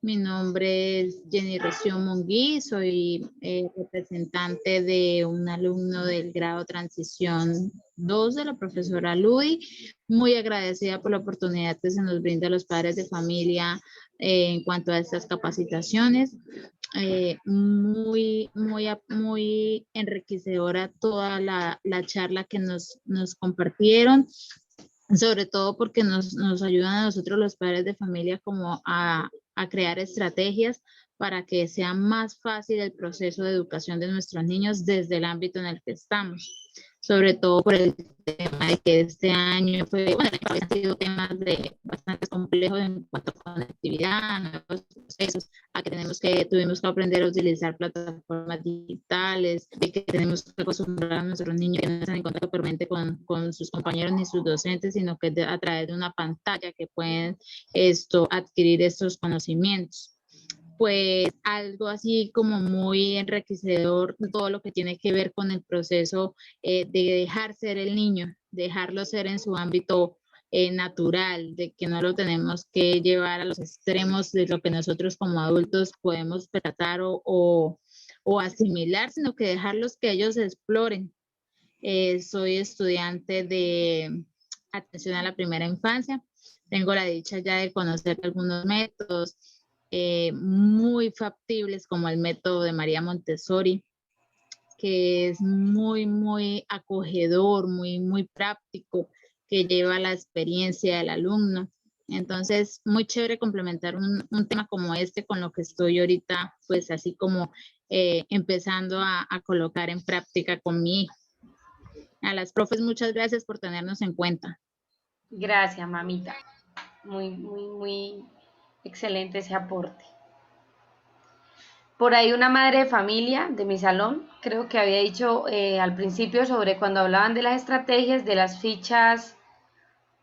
[SPEAKER 7] Mi nombre es Jenny Rocío Monguí, soy representante de un alumno del grado Transición 2 de la profesora Ludy. Muy agradecida por la oportunidad que se nos brinda a los padres de familia en cuanto a estas capacitaciones. Muy enriquecedora toda la charla que nos compartieron, sobre todo porque nos ayudan a nosotros los padres de familia como a crear estrategias para que sea más fácil el proceso de educación de nuestros niños desde el ámbito en el que estamos. Sobre todo por el tema de que este año han sido temas bastante complejos en cuanto a conectividad, nuevos procesos, a que tuvimos que aprender a utilizar plataformas digitales, de que tenemos que acostumbrar a nuestros niños que no están en contacto permanente con sus compañeros ni sus docentes, sino que a través de una pantalla que pueden adquirir estos conocimientos. Pues algo así como muy enriquecedor, todo lo que tiene que ver con el proceso de dejar ser el niño, dejarlo ser en su ámbito natural, de que no lo tenemos que llevar a los extremos de lo que nosotros como adultos podemos tratar o asimilar, sino que dejarlos que ellos exploren. Soy estudiante de atención a la primera infancia, tengo la dicha ya de conocer algunos métodos muy factibles como el método de María Montessori, que es muy acogedor, muy práctico, que lleva la experiencia del alumno. Entonces, muy chévere complementar un tema como este con lo que estoy ahorita, pues así como empezando a colocar en práctica con mi hijo. A las profes, muchas gracias por tenernos en cuenta.
[SPEAKER 1] Gracias, mamita. Muy excelente ese aporte. Por ahí una madre de familia de mi salón, creo que había dicho al principio sobre cuando hablaban de las estrategias, de las fichas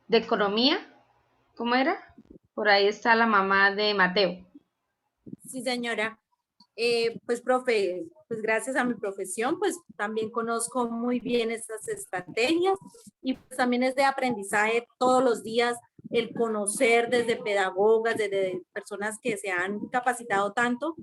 [SPEAKER 1] de economía. ¿Cómo era? Por ahí está la mamá de Mateo.
[SPEAKER 8] Sí, señora. Pues, profe, pues gracias a mi profesión, pues también conozco muy bien estas estrategias y pues también es de aprendizaje todos los días el conocer desde pedagogas, desde personas que se han capacitado tanto.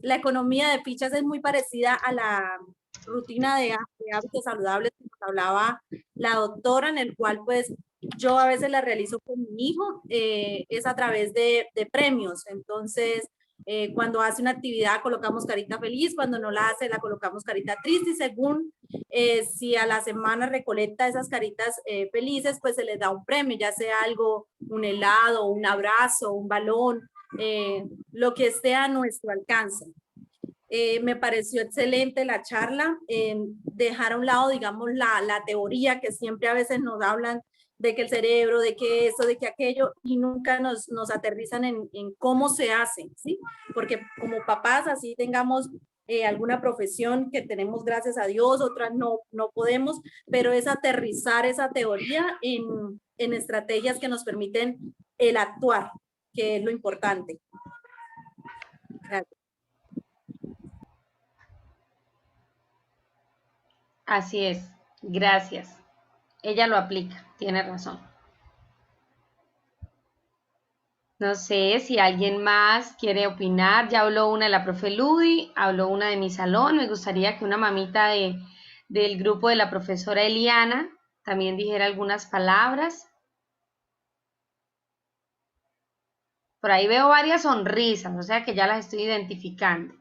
[SPEAKER 8] La economía de fichas es muy parecida a la rutina de hábitos saludables que nos hablaba la doctora, en el cual pues yo a veces la realizo con mi hijo, es a través de premios. Entonces, cuando hace una actividad colocamos carita feliz, cuando no la hace la colocamos carita triste y según si a la semana recolecta esas caritas felices, pues se les da un premio, ya sea algo, un helado, un abrazo, un balón, lo que esté a nuestro alcance. Me pareció excelente la charla, dejar a un lado, digamos, la teoría que siempre a veces nos hablan de que el cerebro, de que eso, de que aquello, y nunca nos aterrizan en cómo se hace, ¿sí? Porque como papás, así tengamos alguna profesión que tenemos gracias a Dios, otras no podemos, pero es aterrizar esa teoría en estrategias que nos permiten el actuar, que es lo importante. Gracias.
[SPEAKER 1] Así es, gracias. Ella lo aplica, tiene razón. No sé si alguien más quiere opinar. Ya habló una de la profe Ludi, habló una de mi salón. Me gustaría que una mamita del grupo de la profesora Eliana también dijera algunas palabras. Por ahí veo varias sonrisas, o sea que ya las estoy identificando.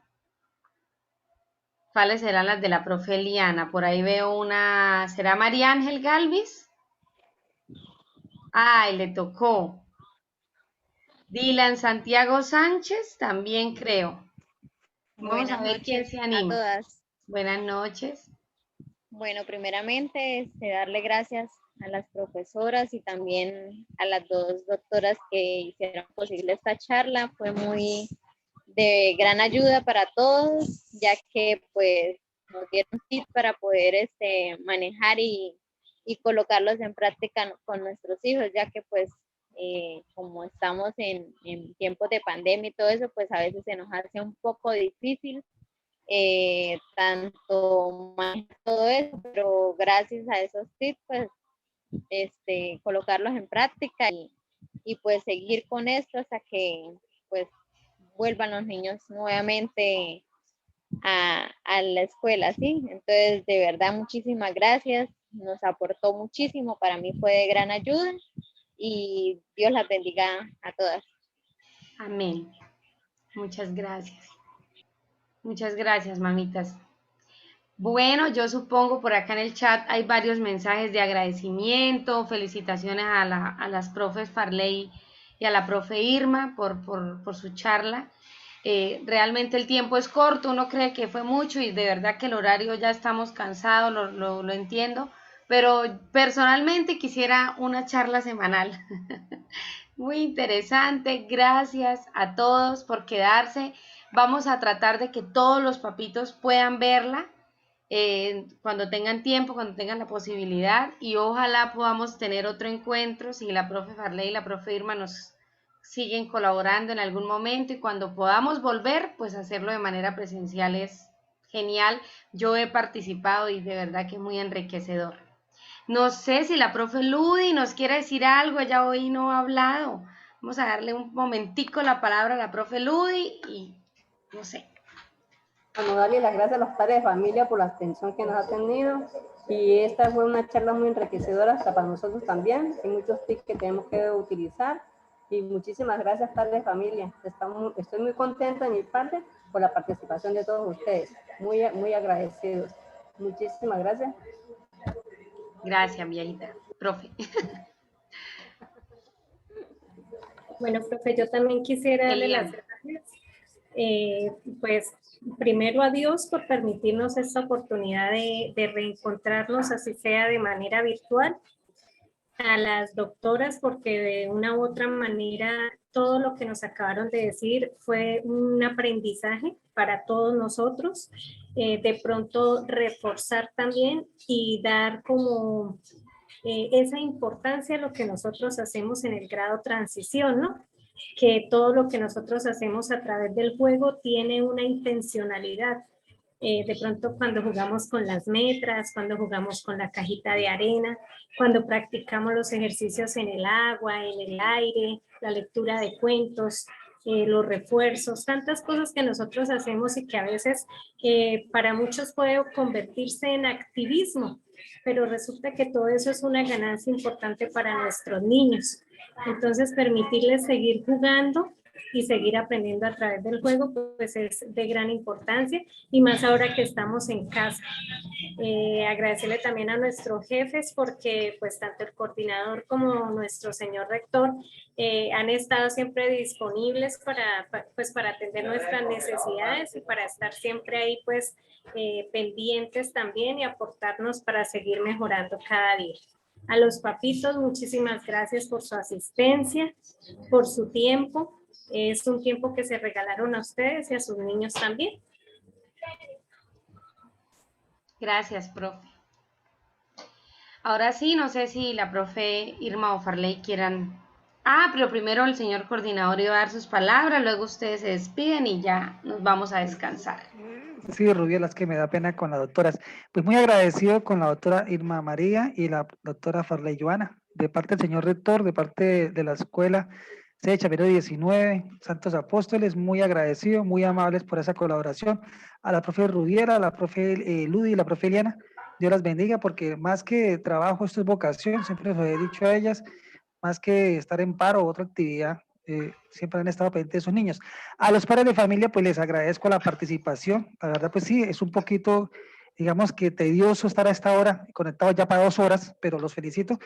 [SPEAKER 1] ¿Cuáles serán las de la profe Eliana? Por ahí veo una, ¿será María Ángel Galvis? Ay, le tocó. Dylan Santiago Sánchez, también creo. Vamos a
[SPEAKER 9] Buenas
[SPEAKER 1] ver quién
[SPEAKER 9] noches
[SPEAKER 1] se
[SPEAKER 9] a
[SPEAKER 1] anima.
[SPEAKER 9] todas.
[SPEAKER 1] Buenas noches.
[SPEAKER 9] Bueno, primeramente, darle gracias a las profesoras y también a las dos doctoras que hicieron posible esta charla. Fue muy de gran ayuda para todos, ya que pues nos dieron tips para poder manejar y colocarlos en práctica con nuestros hijos, ya que pues como estamos en tiempos de pandemia y todo eso, pues a veces se nos hace un poco difícil tanto manejar todo eso, pero gracias a esos tips, pues, colocarlos en práctica y pues seguir con esto hasta que pues vuelvan los niños nuevamente a la escuela, ¿sí? Entonces, de verdad, muchísimas gracias, nos aportó muchísimo, para mí fue de gran ayuda y Dios las bendiga a todas.
[SPEAKER 1] Amén. Muchas gracias. Muchas gracias, mamitas. Bueno, yo supongo por acá en el chat hay varios mensajes de agradecimiento, felicitaciones a las profes Farley y a la profe Irma por su charla. Realmente el tiempo es corto, uno cree que fue mucho y de verdad que el horario ya estamos cansados, lo entiendo, pero personalmente quisiera una charla semanal. Muy interesante, gracias a todos por quedarse. Vamos a tratar de que todos los papitos puedan verla cuando tengan tiempo, cuando tengan la posibilidad y ojalá podamos tener otro encuentro si la profe Farley y la profe Irma nos siguen colaborando en algún momento y cuando podamos volver, pues hacerlo de manera presencial es genial. Yo he participado y de verdad que es muy enriquecedor. No sé si la profe Ludi nos quiere decir algo, ella hoy no ha hablado. Vamos a darle un momentico la palabra a la profe Ludi y no sé.
[SPEAKER 10] Bueno, darle las gracias a los padres de familia por la atención que nos ha tenido y esta fue una charla muy enriquecedora hasta para nosotros también. Hay muchos tips que tenemos que utilizar y muchísimas gracias padres de familia. Estoy muy contenta de mi parte por la participación de todos ustedes. Muy agradecidos. Muchísimas gracias.
[SPEAKER 1] Gracias, viejita. Profe.
[SPEAKER 2] Bueno, profe, yo también quisiera darle las gracias. Pues primero a Dios por permitirnos esta oportunidad de reencontrarnos, así sea de manera virtual, a las doctoras porque de una u otra manera todo lo que nos acabaron de decir fue un aprendizaje para todos nosotros, de pronto reforzar también y dar como esa importancia a lo que nosotros hacemos en el grado transición, ¿no? Que todo lo que nosotros hacemos a través del juego tiene una intencionalidad. De pronto cuando jugamos con las metras, cuando jugamos con la cajita de arena, cuando practicamos los ejercicios en el agua, en el aire, la lectura de cuentos, los refuerzos, tantas cosas que nosotros hacemos y que a veces para muchos puede convertirse en activismo, pero resulta que todo eso es una ganancia importante para nuestros niños. Entonces, permitirles seguir jugando y seguir aprendiendo a través del juego, pues es de gran importancia y más ahora que estamos en casa. Agradecerle también a nuestros jefes porque pues tanto el coordinador como nuestro señor rector han estado siempre disponibles para atender nuestras necesidades y para estar siempre ahí pues pendientes también y aportarnos para seguir mejorando cada día. A los papitos, muchísimas gracias por su asistencia, por su tiempo. Es un tiempo que se regalaron a ustedes y a sus niños también.
[SPEAKER 1] Gracias, profe. Ahora sí, no sé si la profe Irma o Farley quieran Pero primero el señor coordinador iba a dar sus palabras, luego ustedes se despiden y ya nos vamos a descansar.
[SPEAKER 6] Sí, Rubiela, es que me da pena con las doctoras. Pues muy agradecido con la doctora Irma María y la doctora Farley Joana, de parte del señor rector, de parte de la escuela sede Chapinero 19, Santos Apóstoles, muy agradecido, muy amables por esa colaboración. A la profe Rubiera, a la profe Ludi y la profe Eliana, Dios las bendiga, porque más que trabajo, esto es vocación, siempre les he dicho a ellas, más que estar en paro o otra actividad, siempre han estado pendientes de esos niños. A los padres de familia, pues les agradezco la participación. La verdad, pues sí, es un poquito, digamos que tedioso estar a esta hora, conectado ya para 2 horas, pero los felicito.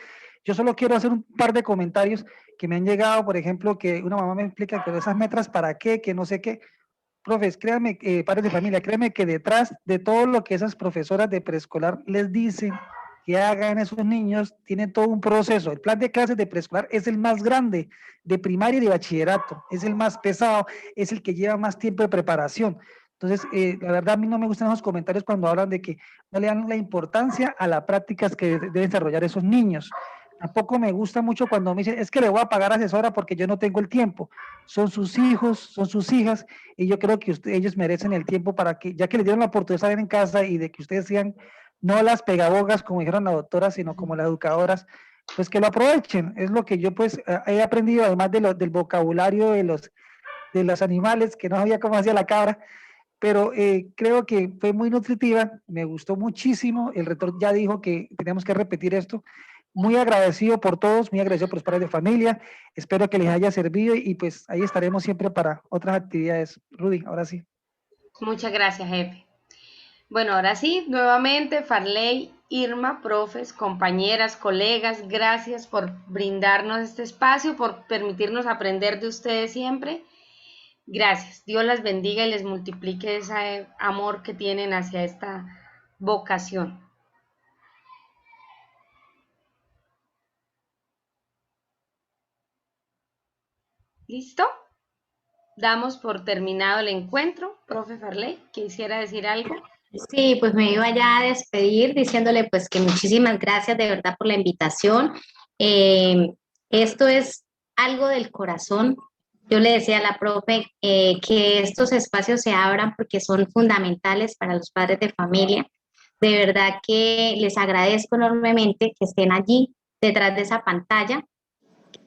[SPEAKER 6] Yo solo quiero hacer un par de comentarios que me han llegado, por ejemplo, que una mamá me explica que esas metras para qué, que no sé qué. Profes, créanme, padres de familia, créanme que detrás de todo lo que esas profesoras de preescolar les dicen que hagan esos niños, tienen todo un proceso. El plan de clases de preescolar es el más grande, de primaria y de bachillerato, es el más pesado, es el que lleva más tiempo de preparación. Entonces, la verdad, a mí no me gustan esos comentarios cuando hablan de que no le dan la importancia a las prácticas que deben desarrollar esos niños. Tampoco me gusta mucho cuando me dicen, es que le voy a pagar asesora porque yo no tengo el tiempo. Son sus hijos, son sus hijas, y yo creo que ellos merecen el tiempo para que, ya que les dieron la oportunidad de estar en casa y de que ustedes sean no las pedagogas, como dijeron la doctora, sino como las educadoras, pues que lo aprovechen. Es lo que yo pues he aprendido, además del vocabulario de los animales, que no sabía cómo hacía la cabra, pero creo que fue muy nutritiva, me gustó muchísimo, el rector ya dijo que teníamos que repetir esto. Muy agradecido por todos, muy agradecido por los padres de familia, espero que les haya servido y pues ahí estaremos siempre para otras actividades. Rudy, ahora sí.
[SPEAKER 1] Muchas gracias, jefe. Bueno, ahora sí, nuevamente, Farley, Irma, profes, compañeras, colegas, gracias por brindarnos este espacio, por permitirnos aprender de ustedes siempre. Gracias. Dios las bendiga y les multiplique ese amor que tienen hacia esta vocación. ¿Listo? Damos por terminado el encuentro. Profe Farley, ¿quisiera decir algo?
[SPEAKER 5] Sí, pues me iba ya a despedir diciéndole pues que muchísimas gracias de verdad por la invitación. Esto es algo del corazón. Yo le decía a la profe que estos espacios se abran porque son fundamentales para los padres de familia. De verdad que les agradezco enormemente que estén allí detrás de esa pantalla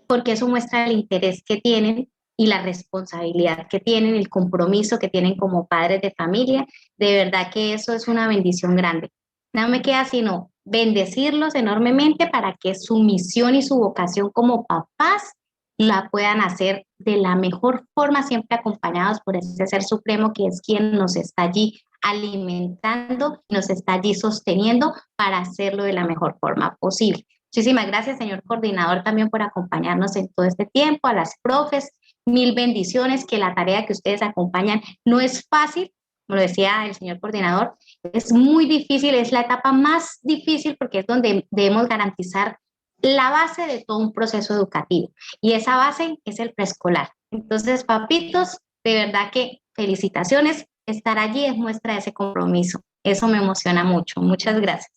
[SPEAKER 5] porque eso muestra el interés que tienen y la responsabilidad que tienen, el compromiso que tienen como padres de familia. De verdad que eso es una bendición grande. No me queda sino bendecirlos enormemente para que su misión y su vocación como papás la puedan hacer de la mejor forma, siempre acompañados por ese Ser Supremo que es quien nos está allí alimentando, nos está allí sosteniendo para hacerlo de la mejor forma posible. Muchísimas gracias, señor coordinador, también por acompañarnos en todo este tiempo, a las profes, mil bendiciones, que la tarea que ustedes acompañan no es fácil, como lo decía el señor coordinador, es muy difícil, es la etapa más difícil porque es donde debemos garantizar la base de todo un proceso educativo y esa base es el preescolar. Entonces, papitos, de verdad que felicitaciones, estar allí es muestra de ese compromiso, eso me emociona mucho, muchas gracias.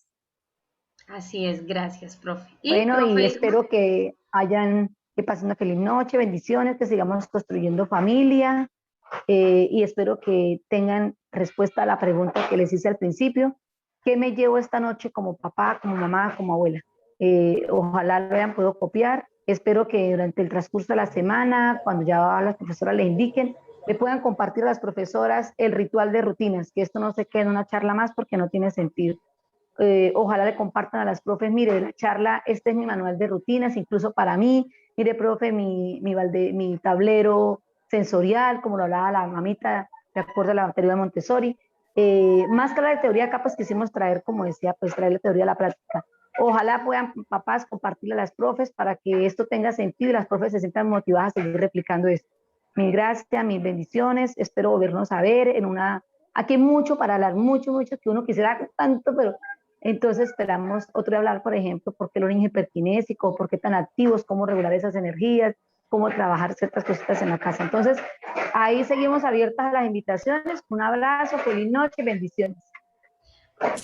[SPEAKER 1] Así es, gracias, profe.
[SPEAKER 11] Bueno,
[SPEAKER 1] profe,
[SPEAKER 11] y espero que pasen una feliz noche, bendiciones, que sigamos construyendo familia y espero que tengan respuesta a la pregunta que les hice al principio. ¿Qué me llevo esta noche como papá, como mamá, como abuela? Ojalá lo vean, puedo copiar. Espero que durante el transcurso de la semana, cuando ya las profesoras les indiquen, le puedan compartir a las profesoras el ritual de rutinas, que esto no se quede en una charla más porque no tiene sentido. Ojalá le compartan a las profes, mire, la charla, este es mi manual de rutinas, incluso para mí, mire, profe, mi tablero sensorial, como lo hablaba la mamita, de acuerdo a la teoría de Montessori. Más que la de teoría, acá pues quisimos traer, como decía, pues traer la teoría a la práctica. Ojalá puedan papás compartirle a las profes para que esto tenga sentido y las profes se sientan motivadas a seguir replicando esto. Mil gracias, mil bendiciones, espero volvernos a ver en una... Aquí hay mucho para hablar, mucho, que uno quisiera tanto, pero... Entonces esperamos otro día hablar, por ejemplo, por qué los niños hiperkinésicos, por qué tan activos, cómo regular esas energías, cómo trabajar ciertas cositas en la casa. Entonces, ahí seguimos abiertas a las invitaciones. Un abrazo, feliz noche, bendiciones.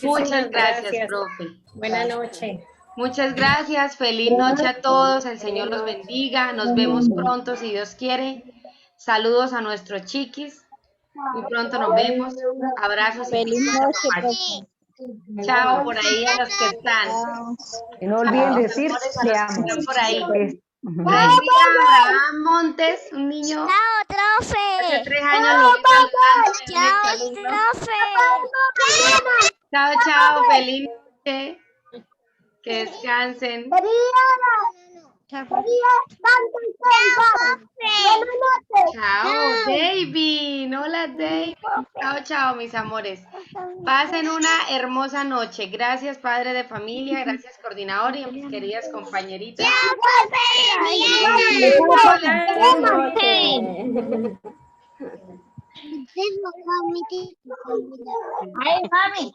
[SPEAKER 1] Muchas gracias, profe.
[SPEAKER 2] Buenas noches.
[SPEAKER 1] Muchas gracias, feliz noche a todos, el Señor los bendiga, nos vemos pronto si Dios quiere. Saludos a nuestros chiquis, muy pronto nos vemos, abrazos y
[SPEAKER 12] Feliz
[SPEAKER 1] besos.
[SPEAKER 12] noche, profe.
[SPEAKER 1] Chao por ahí a los que están.
[SPEAKER 11] Y no olviden
[SPEAKER 1] Mis
[SPEAKER 11] decir,
[SPEAKER 1] amores, a
[SPEAKER 11] te
[SPEAKER 1] los que
[SPEAKER 11] amo.
[SPEAKER 1] están por ahí.
[SPEAKER 11] Pues,
[SPEAKER 1] Por ahí vi a Abraham Montes, un niño hace 3 años lo vi saludando. Chao, chao, feliz noche. Que descansen. Chao, David. Hola, David. Chao, chao, mis amores. Pasen una hermosa noche. Gracias, padre de familia. Gracias, coordinador y a mis queridas compañeritas.
[SPEAKER 12] Ay, mami.